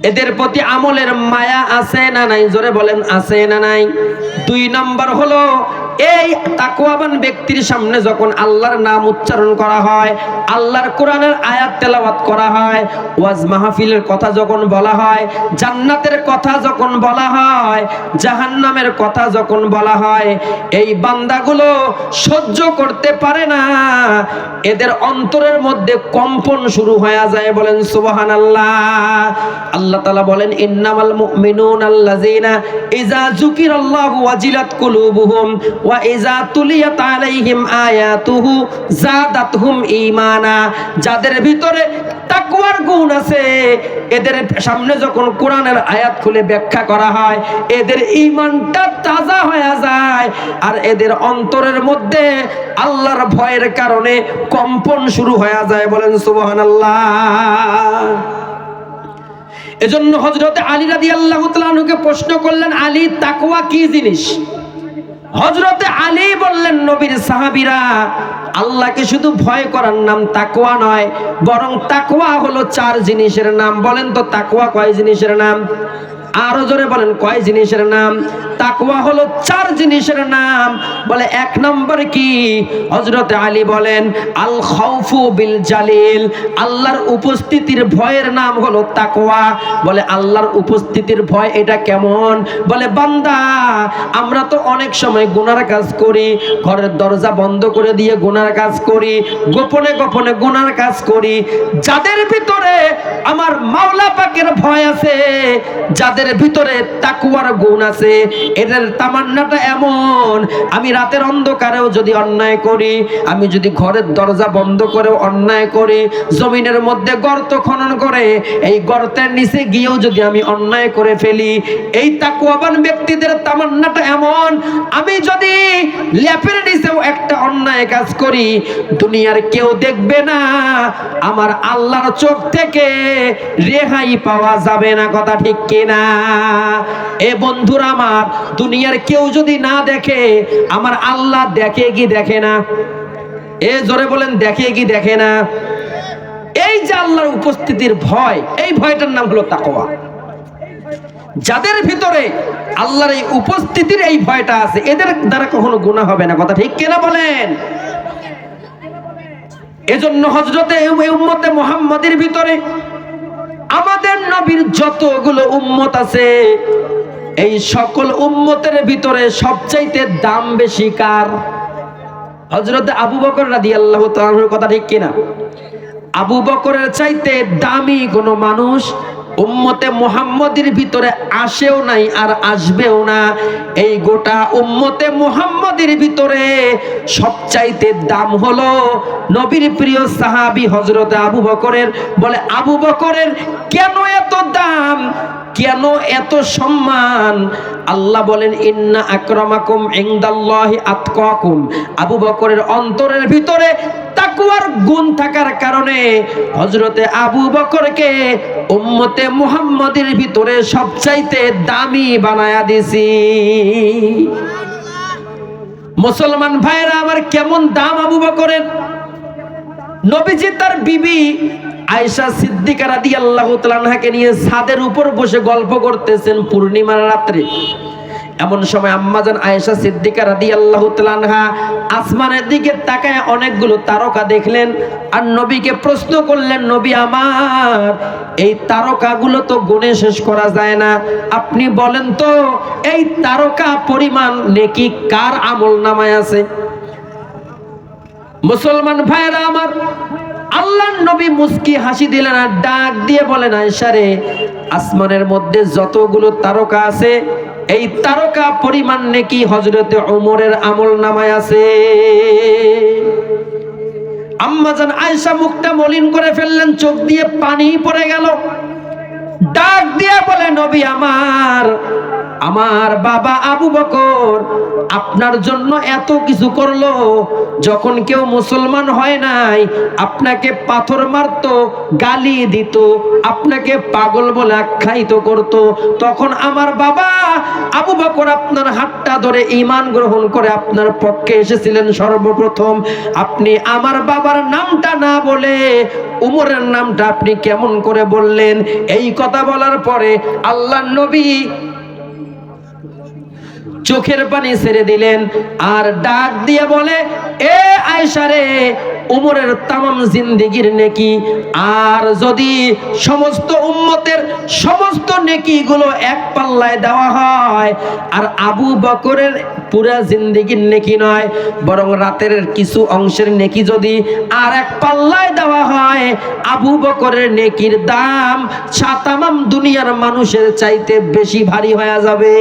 এদের প্রতি আমলের মায়া আছে না নাই? জোরে বলেন, আছে না নাই? 2 নম্বর হলো এই তাকওয়াবান ব্যক্তির সামনে যখন আল্লাহর নাম উচ্চারণ করা হয়, আল্লাহর কোরআনের আয়াত তেলাওয়াত করা হয়, ওয়াজ মাহফিলের কথা যখন বলা হয়, জান্নাতের কথা যখন বলা হয়, জাহান্নামের কথা যখন বলা হয়, এই বান্দাগুলো সহ্য করতে পারে না, এদের অন্তরের মধ্যে কম্পন শুরু হয়ে যায়। বলেন সুবহানাল্লাহ। আল্লাহ তাআলা বলেন, ইন্নামাল মুমিনুনা আল্লাযিনা ইযা যুকিরাল্লাহু ওয়াজিলাত কুলুবুহুম ওয়া ইযা তুলিয়াত আলাইহিম আয়াতুহু যাদাতহুম ঈমানা। যাদের ভিতরে তাকওয়ার গুণ আছে, এদের সামনে যখন কোরআনের আয়াত খুলে ব্যাখ্যা করা হয়, এদের ঈমানটা তাজা হয়ে যায়, আর এদের অন্তরের মধ্যে আল্লাহর ভয়ের কারণে কম্পন শুরু হয়ে যায়। বলেন সুবহানাল্লাহ। এজন্য হযরত আলী রাদিয়াল্লাহু তাআলা আনহুকে প্রশ্ন করলেন, আলী, তাকওয়া কি জিনিস? হযরতে আলী বললেন, নবীর সাহাবীরা, আল্লাহকে শুধু ভয় করার নাম তাকওয়া নয়, বরং তাকওয়া হলো 4 জিনিসের নাম। বলেন তো, তাকওয়া কয় জিনিসের নাম? আরো জোরে বলেন, কয় জিনিসের নাম? তাকওয়া হলো 4 জিনিসের নাম। বলে 1 নম্বর কি? হযরত আলী বলেন, আল খাউফু বিল জালিল। আল্লাহর উপস্থিতির ভয়ের নাম হলো তাকওয়া। বলে আল্লাহর উপস্থিতির ভয় এটা কেমন? বলে, বান্দা, আমরা তো অনেক সময় গুনার কাজ করি, ঘরের দরজা বন্ধ করে দিয়ে গুনার কাজ করি, গোপনে গোপনে গুনার কাজ করি। যাদের ভিতরে আমার মাওলা পাকের ভয় আছে, যাদের ভিতরে তাকওয়ার গুণ আছে, এদের তামান্নাটা এমন, আমি রাতের অন্ধকারেও যদি অন্যায় করি, আমি যদি ঘরের দরজা বন্ধ করেও অন্যায় করি, জমিনের মধ্যে গর্ত খনন করে এই গর্তের নিচে গিয়েও যদি আমি অন্যায় করে ফেলি, এই তাকওয়াবান ব্যক্তিদের তামান্নাটা এমন, আমি যদি ল্যাপের নিচেও একটা অন্যায় কাজ করি, দুনিয়ার কেউ দেখবে না, আমার আল্লাহর চোখ থেকে রেহাই পাওয়া যাবে না। কথা ঠিক কিনা? এ বন্ধুরা আমার, দুনিয়ার কেউ যদি না দেখে, আমার আল্লাহ দেখে কি দেখে না? এ জোরে বলেন, দেখে কি দেখে না? এই যে আল্লাহর উপস্থিতির ভয়, এই ভয়টার নাম হলো তাকওয়া। যাদের ভিতরে আল্লাহর এই উপস্থিতির এই ভয়টা আছে, এদের দ্বারা কখনো গুনাহ হবে না। কথা ঠিক কিনা বলেন? এজন্য হযরতে উম্মতে মুহাম্মাদের ভিতরে আমাদের নবীর যতগুলো উম্মত আছে, এই সকল উম্মতের ভিতরে সবচাইতে দাম বেশি কার? হযরতে আবু বকর রাদিয়াল্লাহু তাআলার কথা ঠিক কিনা? আবু বকরের চাইতে দামি কোনো মানুষ উম্মতে মুহাম্মাদের ভিতরে আসেও নাই আর আসবেও না। এই গোটা উম্মতে মুহাম্মাদের ভিতরে সবচাইতে দাম হলো নবীর প্রিয় সাহাবী হযরতে আবু বকরের। বলে আবু বকরের কেন এত দাম, কেন এত সম্মান? আল্লাহ বলেন ইন্না আকরামাকুম ইনদাল্লাহি আতকাকুম। আবু বকরের অন্তরের ভিতরে তাকওয়ার গুণ থাকার কারণে হযরতে আবু বকরকে উম্মতে মুহাম্মাদের ভিতরে সবচাইতে দামি বানায়া দিছি। মুসলমান ভাইরা আমার, কেমন দাম আবু বকরের! নবীজি তার বিবি আয়েশা সিদ্দিকা রাদিয়াল্লাহু তাআলা আনহাকে নিয়ে ছাদের উপর বসে গল্প করতেছেন পূর্ণিমার রাত্রে। এমন সময় আম্মাজান আয়েশা সিদ্দিকা রাদিয়াল্লাহু তাআলা আনহা আসমানের দিকে তাকায় অনেকগুলো তারকা দেখলেন আর নবীকে প্রশ্ন করলেন, নবী আমার, এই তারকাগুলো তো গুণে শেষ করা যায় না, আপনি বলেন তো এই তারকা পরিমাণ নেকি কার আমলনামায় আছে? মুসলমান ভাইরা আমার, আল্লাহর নবী মুস্কি হাসি দিলেন আর ডাক দিয়ে বলেন, আয়েশা রে, আসমানের মধ্যে যতগুলো তারকা আছে এই তারকা পরিমাণ নেকি হযরতে ওমরের আমলনামায় আছে। আম্মাজান আয়েশা মুখটা মলিন করে ফেললেন, চোখ দিয়ে পানি পড়ে গেল। ডাক দিয়ে বলে, নবী আমার, আমার বাবা আবু বকর আপনার জন্য এত কিছু করলো, যখন কেউ মুসলমান হয় নাই আপনাকে পাথর মারতো, গালি দিত, আপনাকে পাগল বলে আখ্যায়িত করত, তখন আমার বাবা আবু বকর আপনার হাতটা ধরে ঈমান গ্রহণ করে আপনার পক্ষে এসেছিলেন সর্বপ্রথম। আপনি আমার বাবার নামটা না বলে উমরের নামটা আপনি কেমন করে বললেন? এই কথা বলার পরে আল্লাহর নবী চোখের পানি ছেড়ে দিলেন আর ডাক দিয়ে বলে, এ আয়েশা রে, উমরের তামাম জিন্দেগির নেকি আর যদি সমস্ত উম্মতের সমস্ত নেকিগুলো এক পাল্লায় দেওয়া হয়, আর আবু বকরের পুরা জিন্দেগির নেকি নয়, বরং রাতের কিছু অংশের নেকি যদি আর এক পাল্লায় দেওয়া হয়, আবু বকরের নেকির দাম তামাম দুনিয়ার মানুষের চাইতে বেশি ভারী হয়ে যাবে।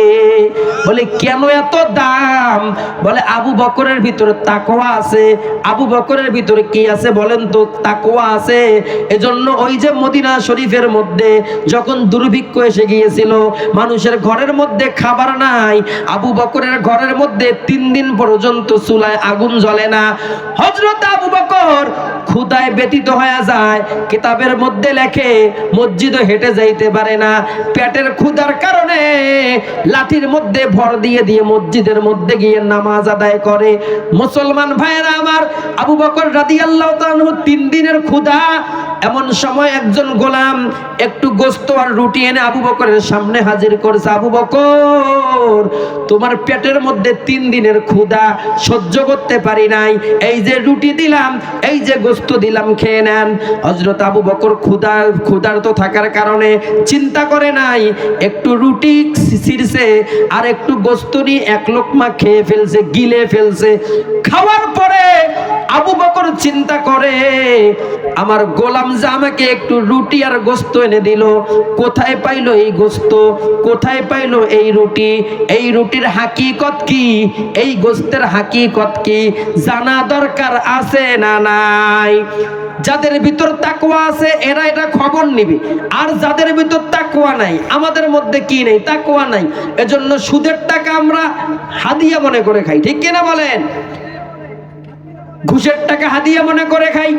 বলে কেন এত দাম? বলে আবু বকরের ভিতরে তাকওয়া আছে। আবু বকরের ভিতরে কি আছে বলেন তো? তাকওয়া আছে। এজন্য ওই যে মদিনা শরীফের মধ্যে যখন দুর্ভিক্ষ এসে গিয়েছিল, মানুষের ঘরের মধ্যে খাবার নাই, আবু বকরের ঘরের মধ্যে 3 দিন পর্যন্ত চুলায় আগুন জ্বলে না। হযরত আবু বকর ক্ষুধায় ব্যতীত হয়ে যায়। কিতাবের মধ্যে লেখে মসজিদে হেঁটে যাইতে পারে না, পেটের ক্ষুধার কারণে লাঠির মধ্যে ভর দিয়ে দিয়ে মসজিদের মধ্যে গিয়ে নামাজ আদায় করে। মুসলমান ভাইয়েরা আমার, আবু বকর রাদিয়াল্লাহু তাআলা 3 দিনের ক্ষুধা। এমন সময় একজন গোলাম একটু গোশত আর রুটি এনে আবু বকরের সামনে হাজির করেছে। আবু বকর, তোমার পেটের মধ্যে 3 দিনের ক্ষুধা সহ্য করতে পারি নাই, এই যে রুটি দিলাম, এই যে গোশত দিলাম, খেয়ে নেন। হযরত আবু বকর ক্ষুধার্ত থাকার কারণে চিন্তা করে নাই, একটু রুটি ছিঁড়ছে আর একটু গোশত নিয়ে 1 লোকমা খেয়ে ফেলছে, গিলে ফেলছে। খাওয়ার পরে আবু বকর চিন্তা করে, আমার গোলাম যে আমাকে একটু রুটি আর গোশত এনে দিল, কোথায় পাইলো এই গোশত, কোথায় পাইলো এই রুটি, এই রুটির হাকিকত কি, এই গোশতের হাকিকত কি জানা দরকার আছে না নাই? যাদের ভিতর তাকওয়া আছে এরা এটা খবর নিবে, আর যাদের ভিতর তাকওয়া নাই, আমাদের মধ্যে কি নেই? তাকওয়া নাই। এজন্য সুদের টাকা আমরা হাদিয়া মনে করে খাই, ঠিক কিনা বলেন? ঘুষের টাকা হাদিয়া মনে করে খাই।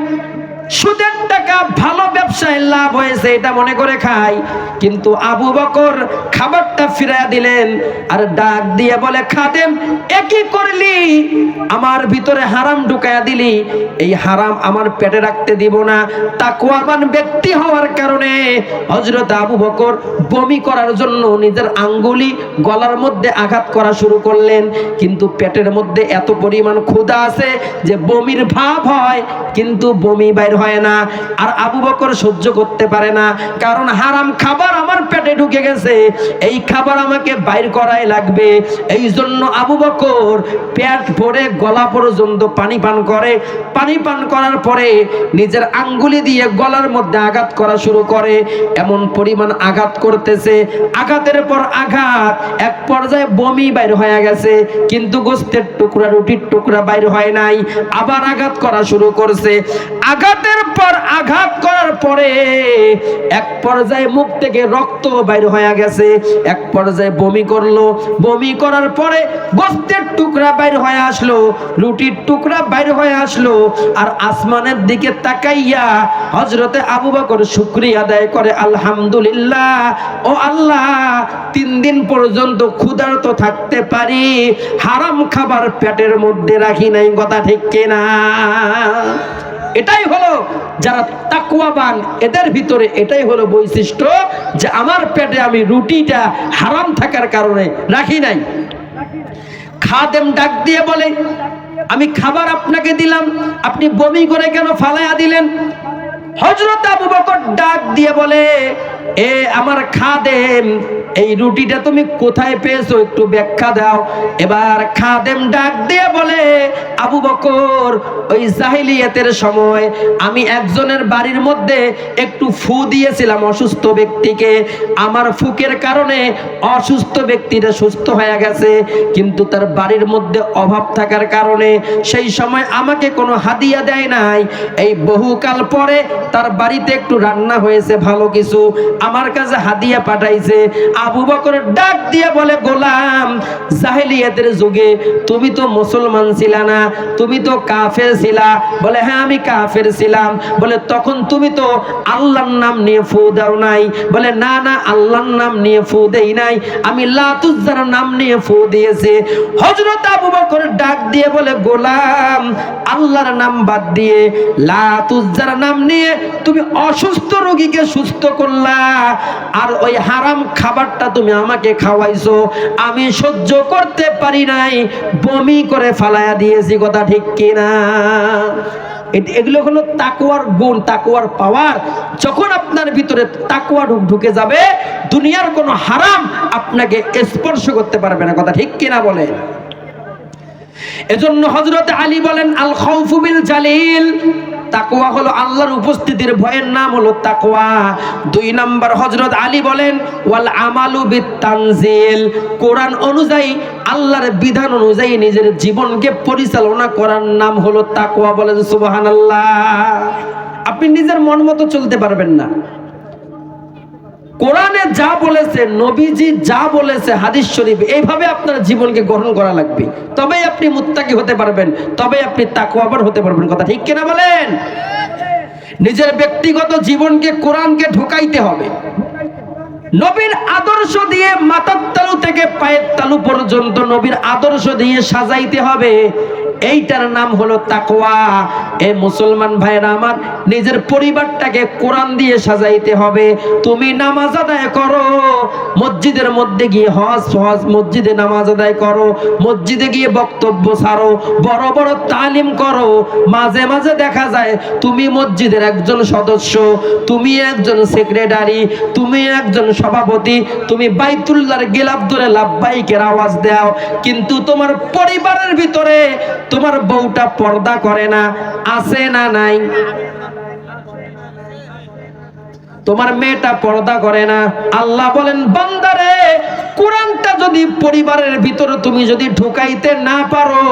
সুদের টাকা ভালো ব্যবসায় লাভ হয়েছে এটা মনে করে খায়। কিন্তু আবু বকর খাবারটা ফিরাইয়া দিলেন আর ডাক দিয়ে বলে, খাদেম একই করলি, আমার ভিতরে হারাম ঢুকাইয়া দিলি, এই হারাম আমার পেটে রাখতে দিব না। তাকওয়াবান ব্যক্তি হওয়ার কারণে হযরত আবু বকর বমি করার জন্য নিজের আঙ্গুলি গলার মধ্যে আঘাত করা শুরু করলেন। কিন্তু পেটের মধ্যে এত পরিমাণ ক্ষুধা আছে যে বমির ভাব হয় কিন্তু বমি বাইর হয় না। আর আবু বকর সহ্য করতে পারে না, কারণ হারাম খাবার আমার পেটে ঢুকে গেছে, এই খাবার আমাকে বাইর করাই লাগবে। এই জন্য আবু বকর পেট ভরে গলা পর্যন্ত পানি পান করে। পানি পান করার পরে নিজের আঙ্গুলি দিয়ে গলার মধ্যে আঘাত করা শুরু করে। এমন পরিমাণ আঘাত করতেছে, আঘাতের পর আঘাত, এক পর্যায়ে বমি বাইর হয়ে গেছে, কিন্তু গোস্তের টুকরা রুটির টুকরা বাইর হয় নাই। আবার আঘাত করা শুরু করছে, আঘাতের পর আঘাত করার পরে এক পর্যায়ে মুখ থেকে রক্ত বাইর হয়ে গেছে। এক পর্যায়ে বমি করলো, বমি করার পরে গোস্তের টুকরা বাইর হয়ে আসলো, রুটির টুকরা বাইর হয়ে আসলো। আর আসমানের দিকে তাকাইয়া হযরতে আবু বকর শুকরিয়া আদায় করে, আলহামদুলিল্লাহ, ও আল্লাহ, 3 দিন পর্যন্ত ক্ষুধার্ত থাকতে পারি, হারাম খাবার পেটের মধ্যে রাখি নাই। কথা ঠিক কিনা? এটাই হলো যারা তাকওয়াবান, এদের ভিতরে এটাই হলো বৈশিষ্ট্য যে আমার পেটে আমি রুটিটা হারাম থাকার কারণে রাখি নাই। খাদেম ডাক দিয়ে বলে, আমি খাবার আপনাকে দিলাম, আপনি বমি করে কেন ফালাইয়া দিলেন? হযরত আবু বকর ডাক দিয়ে বলে, এ আমার খাদেম, এই রুটিটা তুমি কোথায় পেয়েছো একটু ব্যাখ্যা দাও। এবার খাদেম ডাক দিয়ে বলে, আবু বকর, ওই জাহিলিয়াতের সময় আমি একজনের বাড়ির মধ্যে একটু ফু দিয়েছিলাম অসুস্থ ব্যক্তিকে, আমার ফুকের কারণে অসুস্থ ব্যক্তিটা সুস্থ হয়ে গেছে, কিন্তু তার বাড়ির মধ্যে অভাব থাকার কারণে সেই সময় আমাকে কোনো হাদিয়া দেয় নাই। এই বহুকাল পরে তার বাড়িতে একটু রান্না হয়েছে ভালো কিছু, আমার কাছে হাদিয়া পাঠাইছে। আবু বকর ডাক দিয়ে বলে, গোলাম, জাহেলিয়াতের যুগে তুমি তো মুসলমান ছিলা না, তুমি তো কাফের ছিলা। বলে, হ্যাঁ আমি কাফের ছিলাম। বলে, তখন তুমি তো আল্লাহর নাম নিয়ে ফু দাও নাই? বলে, না না, আল্লাহর নাম নিয়ে ফু দেই নাই, আমি লাত উজ্জার নাম নিয়ে ফু দিয়েছি। হযরত আবু বকর ডাক দিয়ে বলে, গোলাম, আল্লাহর নাম বাদ দিয়ে লাত উজ্জার নাম নিয়ে তুমি অসুস্থ রোগীকে সুস্থ করলা, আর ওই হারাম খাবারটা তুমি আমাকে খাওয়াইছো, আমি সহ্য করতে পারি নাই, বমি করে ফালায়া দিয়েছি। কথা ঠিক কিনা? এগুলো হলো তাকওয়ার গুণ, তাকওয়ার পাওয়ার। যখন আপনার ভিতরে তাকওয়া ঢুকে যাবে, দুনিয়ার কোনো হারাম আপনাকে স্পর্শ করতে পারবে না। কথা ঠিক কিনা বলে? এজন্য হযরত আলী বলেন, আল খাউফু বিল জালিল, তাকওয়া হলো আল্লাহর উপস্থিতির ভয়ের নাম হলো তাকওয়া। 2 নাম্বার হযরত আলী বলেন, ওয়াল আমালু বিত তানজিল, কোরআন অনুযায়ী, আল্লাহর বিধান অনুযায়ী নিজের জীবনকে পরিচালনা করার নাম হলো তাকওয়া। বলেন সুবহানাল্লাহ। আপনি নিজের মন মতো চলতে পারবেন না। কোরআনে যা বলেছে, নবীজি যা বলেছে, হাদিস শরীফ, এইভাবে আপনার জীবনকে গ্রহণ করা লাগবে, তবেই আপনি মুত্তাকি হতে পারবেন, তবেই আপনি তাকওয়াবান হতে পারবেন। কথা ঠিক কিনা বলেন? নিজের ব্যক্তিগত জীবনকে কোরআনকে ঢুকাইতে হবে, নবীর আদর্শ দিয়ে মাথার তালু থেকে পায়ের তালু পর্যন্ত নবীর আদর্শ দিয়ে সাজাইতে হবে। এইটার নাম হলো তাকওয়া। এ মুসলমান ভাইরা আমার, নিজের পরিবারটাকে কোরআন দিয়ে সাজাইতে হবে। তুমি নামাজ আদায় করো, মসজিদের মধ্যে গিয়ে হজ মসজিদে নামাজ আদায় করো, মসজিদে গিয়ে বক্তব্য ছাড়ো, বড় বড় তালিম করো। মাঝে মাঝে দেখা যায় তুমি মসজিদের একজন সদস্য, তুমি একজন সেক্রেটারি, তুমি একজন সভাপতি, তুমি বাইতুল্লাহর গিলাফ ধরে লাব্বাইকের আওয়াজ দাও, কিন্তু তোমার পরিবারের ভিতরে তোমার বউটা পর্দা করে না। আছে না নাই? তোমার মেয়েটা পর্দা করে না। আল্লাহ বলেন, বান্দারে, কোরআনটা যদি পরিবারের ভিতরে তুমি যদি ঢুকাইতে না পারো,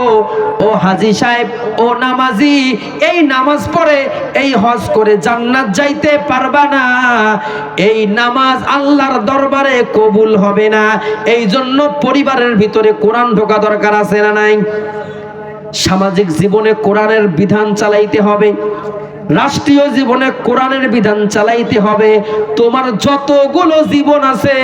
ও হাজী সাহেব, ও নামাজি, এই নামাজ পড়ে, এই হজ করে জান্নাত যাইতে পারবা না। এই নামাজ আল্লাহর দরবারে কবুল হবে না। এই জন্য পরিবারের ভিতরে কোরআন ঢোকা দরকার। আছে না নাই? সামাজিক জীবনে কোরআনের বিধান চালাইতে হবে। রাষ্ট্রীয় জীবনে কোরআনের বিধান চালাইতে হবে। তোমার যতগুলো জীবন আছে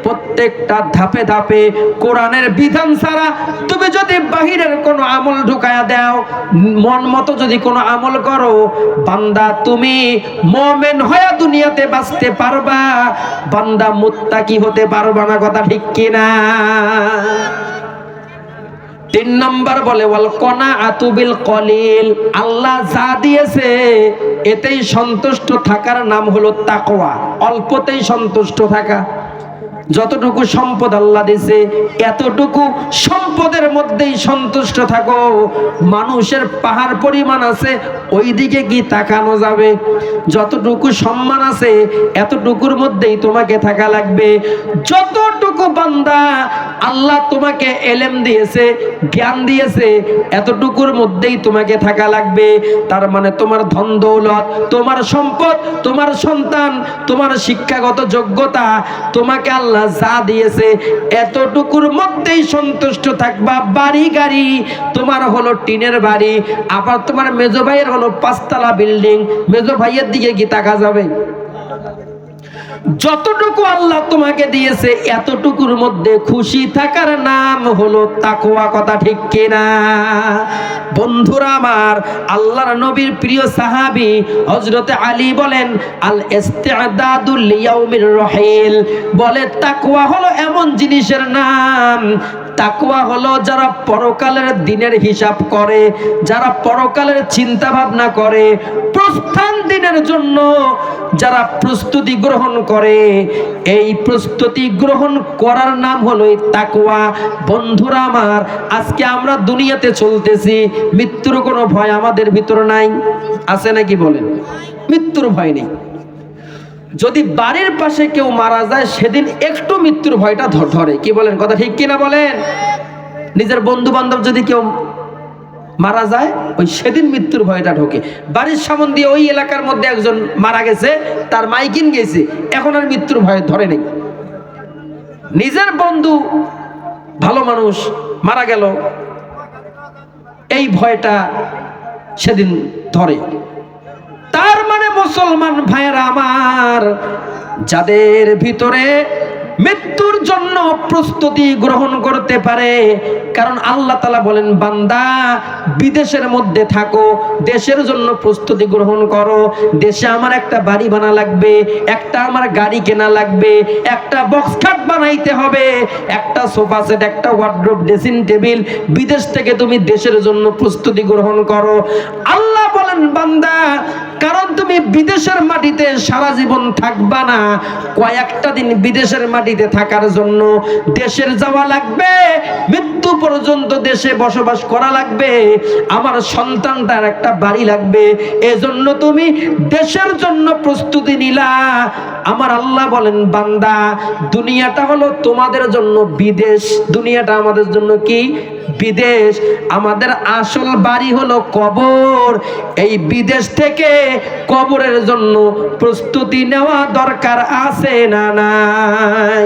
প্রত্যেকটা ধাপে ধাপে কোরআনের বিধান ছাড়া তুমি যদি বাহিরের কোনো আমল ঢুকায়া দাও, মন মতো যদি কোনো আমল করো, বান্দা তুমি মুমিন হয়ে দুনিয়াতে বাঁচতে পারবা, বান্দা মুত্তাকি হতে পারবা না। কথা ঠিক কিনা? 3 নম্বর বলে ওয়াল কনাআতু বিল কলিল, আল্লাহ যা দিয়েছে এতেই সন্তুষ্ট থাকার নাম হলো তাকওয়া। অল্পতেই সন্তুষ্ট থাকা। যতটুকু সম্পদ আল্লাহ দিয়েছে এতটুকু সম্পদের মধ্যেই সন্তুষ্ট থাকো। মানুষের পাহাড় পরিমাণ আছে, ওই দিকে কি তাকানো যাবে? যতটুকু সম্মান আছে এতটুকুর মধ্যেই তোমাকে থাকা লাগবে। যতটুকু বান্দা আল্লাহ তোমাকে এলেম দিয়েছে, জ্ঞান দিয়েছে, এতটুকুর মধ্যেই তোমাকে থাকা লাগবে। তার মানে তোমার ধন দৌলত, তোমার সম্পদ, তোমার সন্তান, তোমার শিক্ষাগত যোগ্যতা, তোমাকে আল্লাহ যা দিয়েছে এতটুকুর মধ্যেই সন্তুষ্ট থাকবা। বাড়ি গাড়ি তোমার হলো টিনের বাড়ি, আবার তোমার মেজো ভাইয়ের হলো 5 তলা বিল্ডিং, মেজো ভাইয়ের দিকে কি তাকা যাবে? যতটুকু আল্লাহ তোমাকে দিয়েছে এতটুকুর মধ্যে খুশি থাকার নাম হলো তাকওয়া। কথা ঠিক কিনা? বন্ধুরা আমার, আল্লাহর নবীর প্রিয় সাহাবী হযরত আলী বলেন আল ইস্তিআদাদু লিয়াউমির রহিল, বলে তাকওয়া হলো এমন জিনিসের নাম, তাকওয়া হলো যারা পরকালের দিনের হিসাব করে, যারা পরকালের চিন্তা ভাবনা করে, প্রস্থান দিনের জন্য যারা প্রস্তুতি গ্রহণ করে, এই প্রস্তুতি গ্রহণ করার নাম হলো তাকওয়া। বন্ধুরা আমার, আজকে আমরা দুনিয়াতে চলতেছি, মৃত্যুর কোনো ভয় আমাদের ভিতরে নাই, আছে নাকি বলেন? মৃত্যুর ভয় নেই। যদি বাড়ির পাশে কেউ মারা যায় সেদিন একটু মৃত্যুর ভয়টা ধরে, কি বলেন? কথা ঠিক কিনা বলেন? নিজের বন্ধু বান্ধব যদি কেউ মারা যায় ওই সেদিন মৃত্যুর ভয়টা ঢোকে। বাড়ির সামনে দিয়ে ওই এলাকার মধ্যে একজন মারা গেছে, তার মাইকিন গেছে, এখন আর মৃত্যুর ভয় ধরে নেই। নিজের বন্ধু ভালো মানুষ মারা গেল, এই ভয়টা সেদিন ধরে। তার মানে মুসলমান ভাইয়েরা আমার, যাদের ভিতরে মৃত্যুর জন্য প্রস্তুতি গ্রহণ করতে পারে, কারণ আল্লাহ তাআলা বলেন বান্দা বিদেশের মধ্যে থাকো, দেশের জন্য প্রস্তুতি গ্রহণ করো। দেশে আমার একটা বাড়ি বানা লাগবে, একটা আমার গাড়ি কেনা লাগবে, একটা বক্স খাট বানাইতে হবে, একটা সোফা সেট, একটা ওয়ার্ড্রোব, ড্রেসিং টেবিল। বিদেশ থেকে তুমি দেশের জন্য প্রস্তুতি গ্রহণ করো। আল্লাহ বলেন বান্দা, কারণ তুমি বিদেশের মাটিতে সারা জীবন থাকবা না, কয়েকটা দিন বিদেশের মাটিতে থাকার জন্য দেশের যাওয়া লাগবে, মৃত্যু পর্যন্ত দেশে বসবাস করা লাগবে, আমার সন্তানটার একটা বাড়ি লাগবে, এজন্য তুমি দেশের জন্য প্রস্তুতি নিলা। আমার আল্লাহ বলেন বান্দা, দুনিয়াটা হলো তোমাদের জন্য বিদেশ, দুনিয়াটা আমাদের জন্য কি? বিদেশ। আমাদের আসল বাড়ি হলো কবর। এই বিদেশ থেকে কবরের জন্য প্রস্তুতি নেওয়া দরকার আছে না নাই?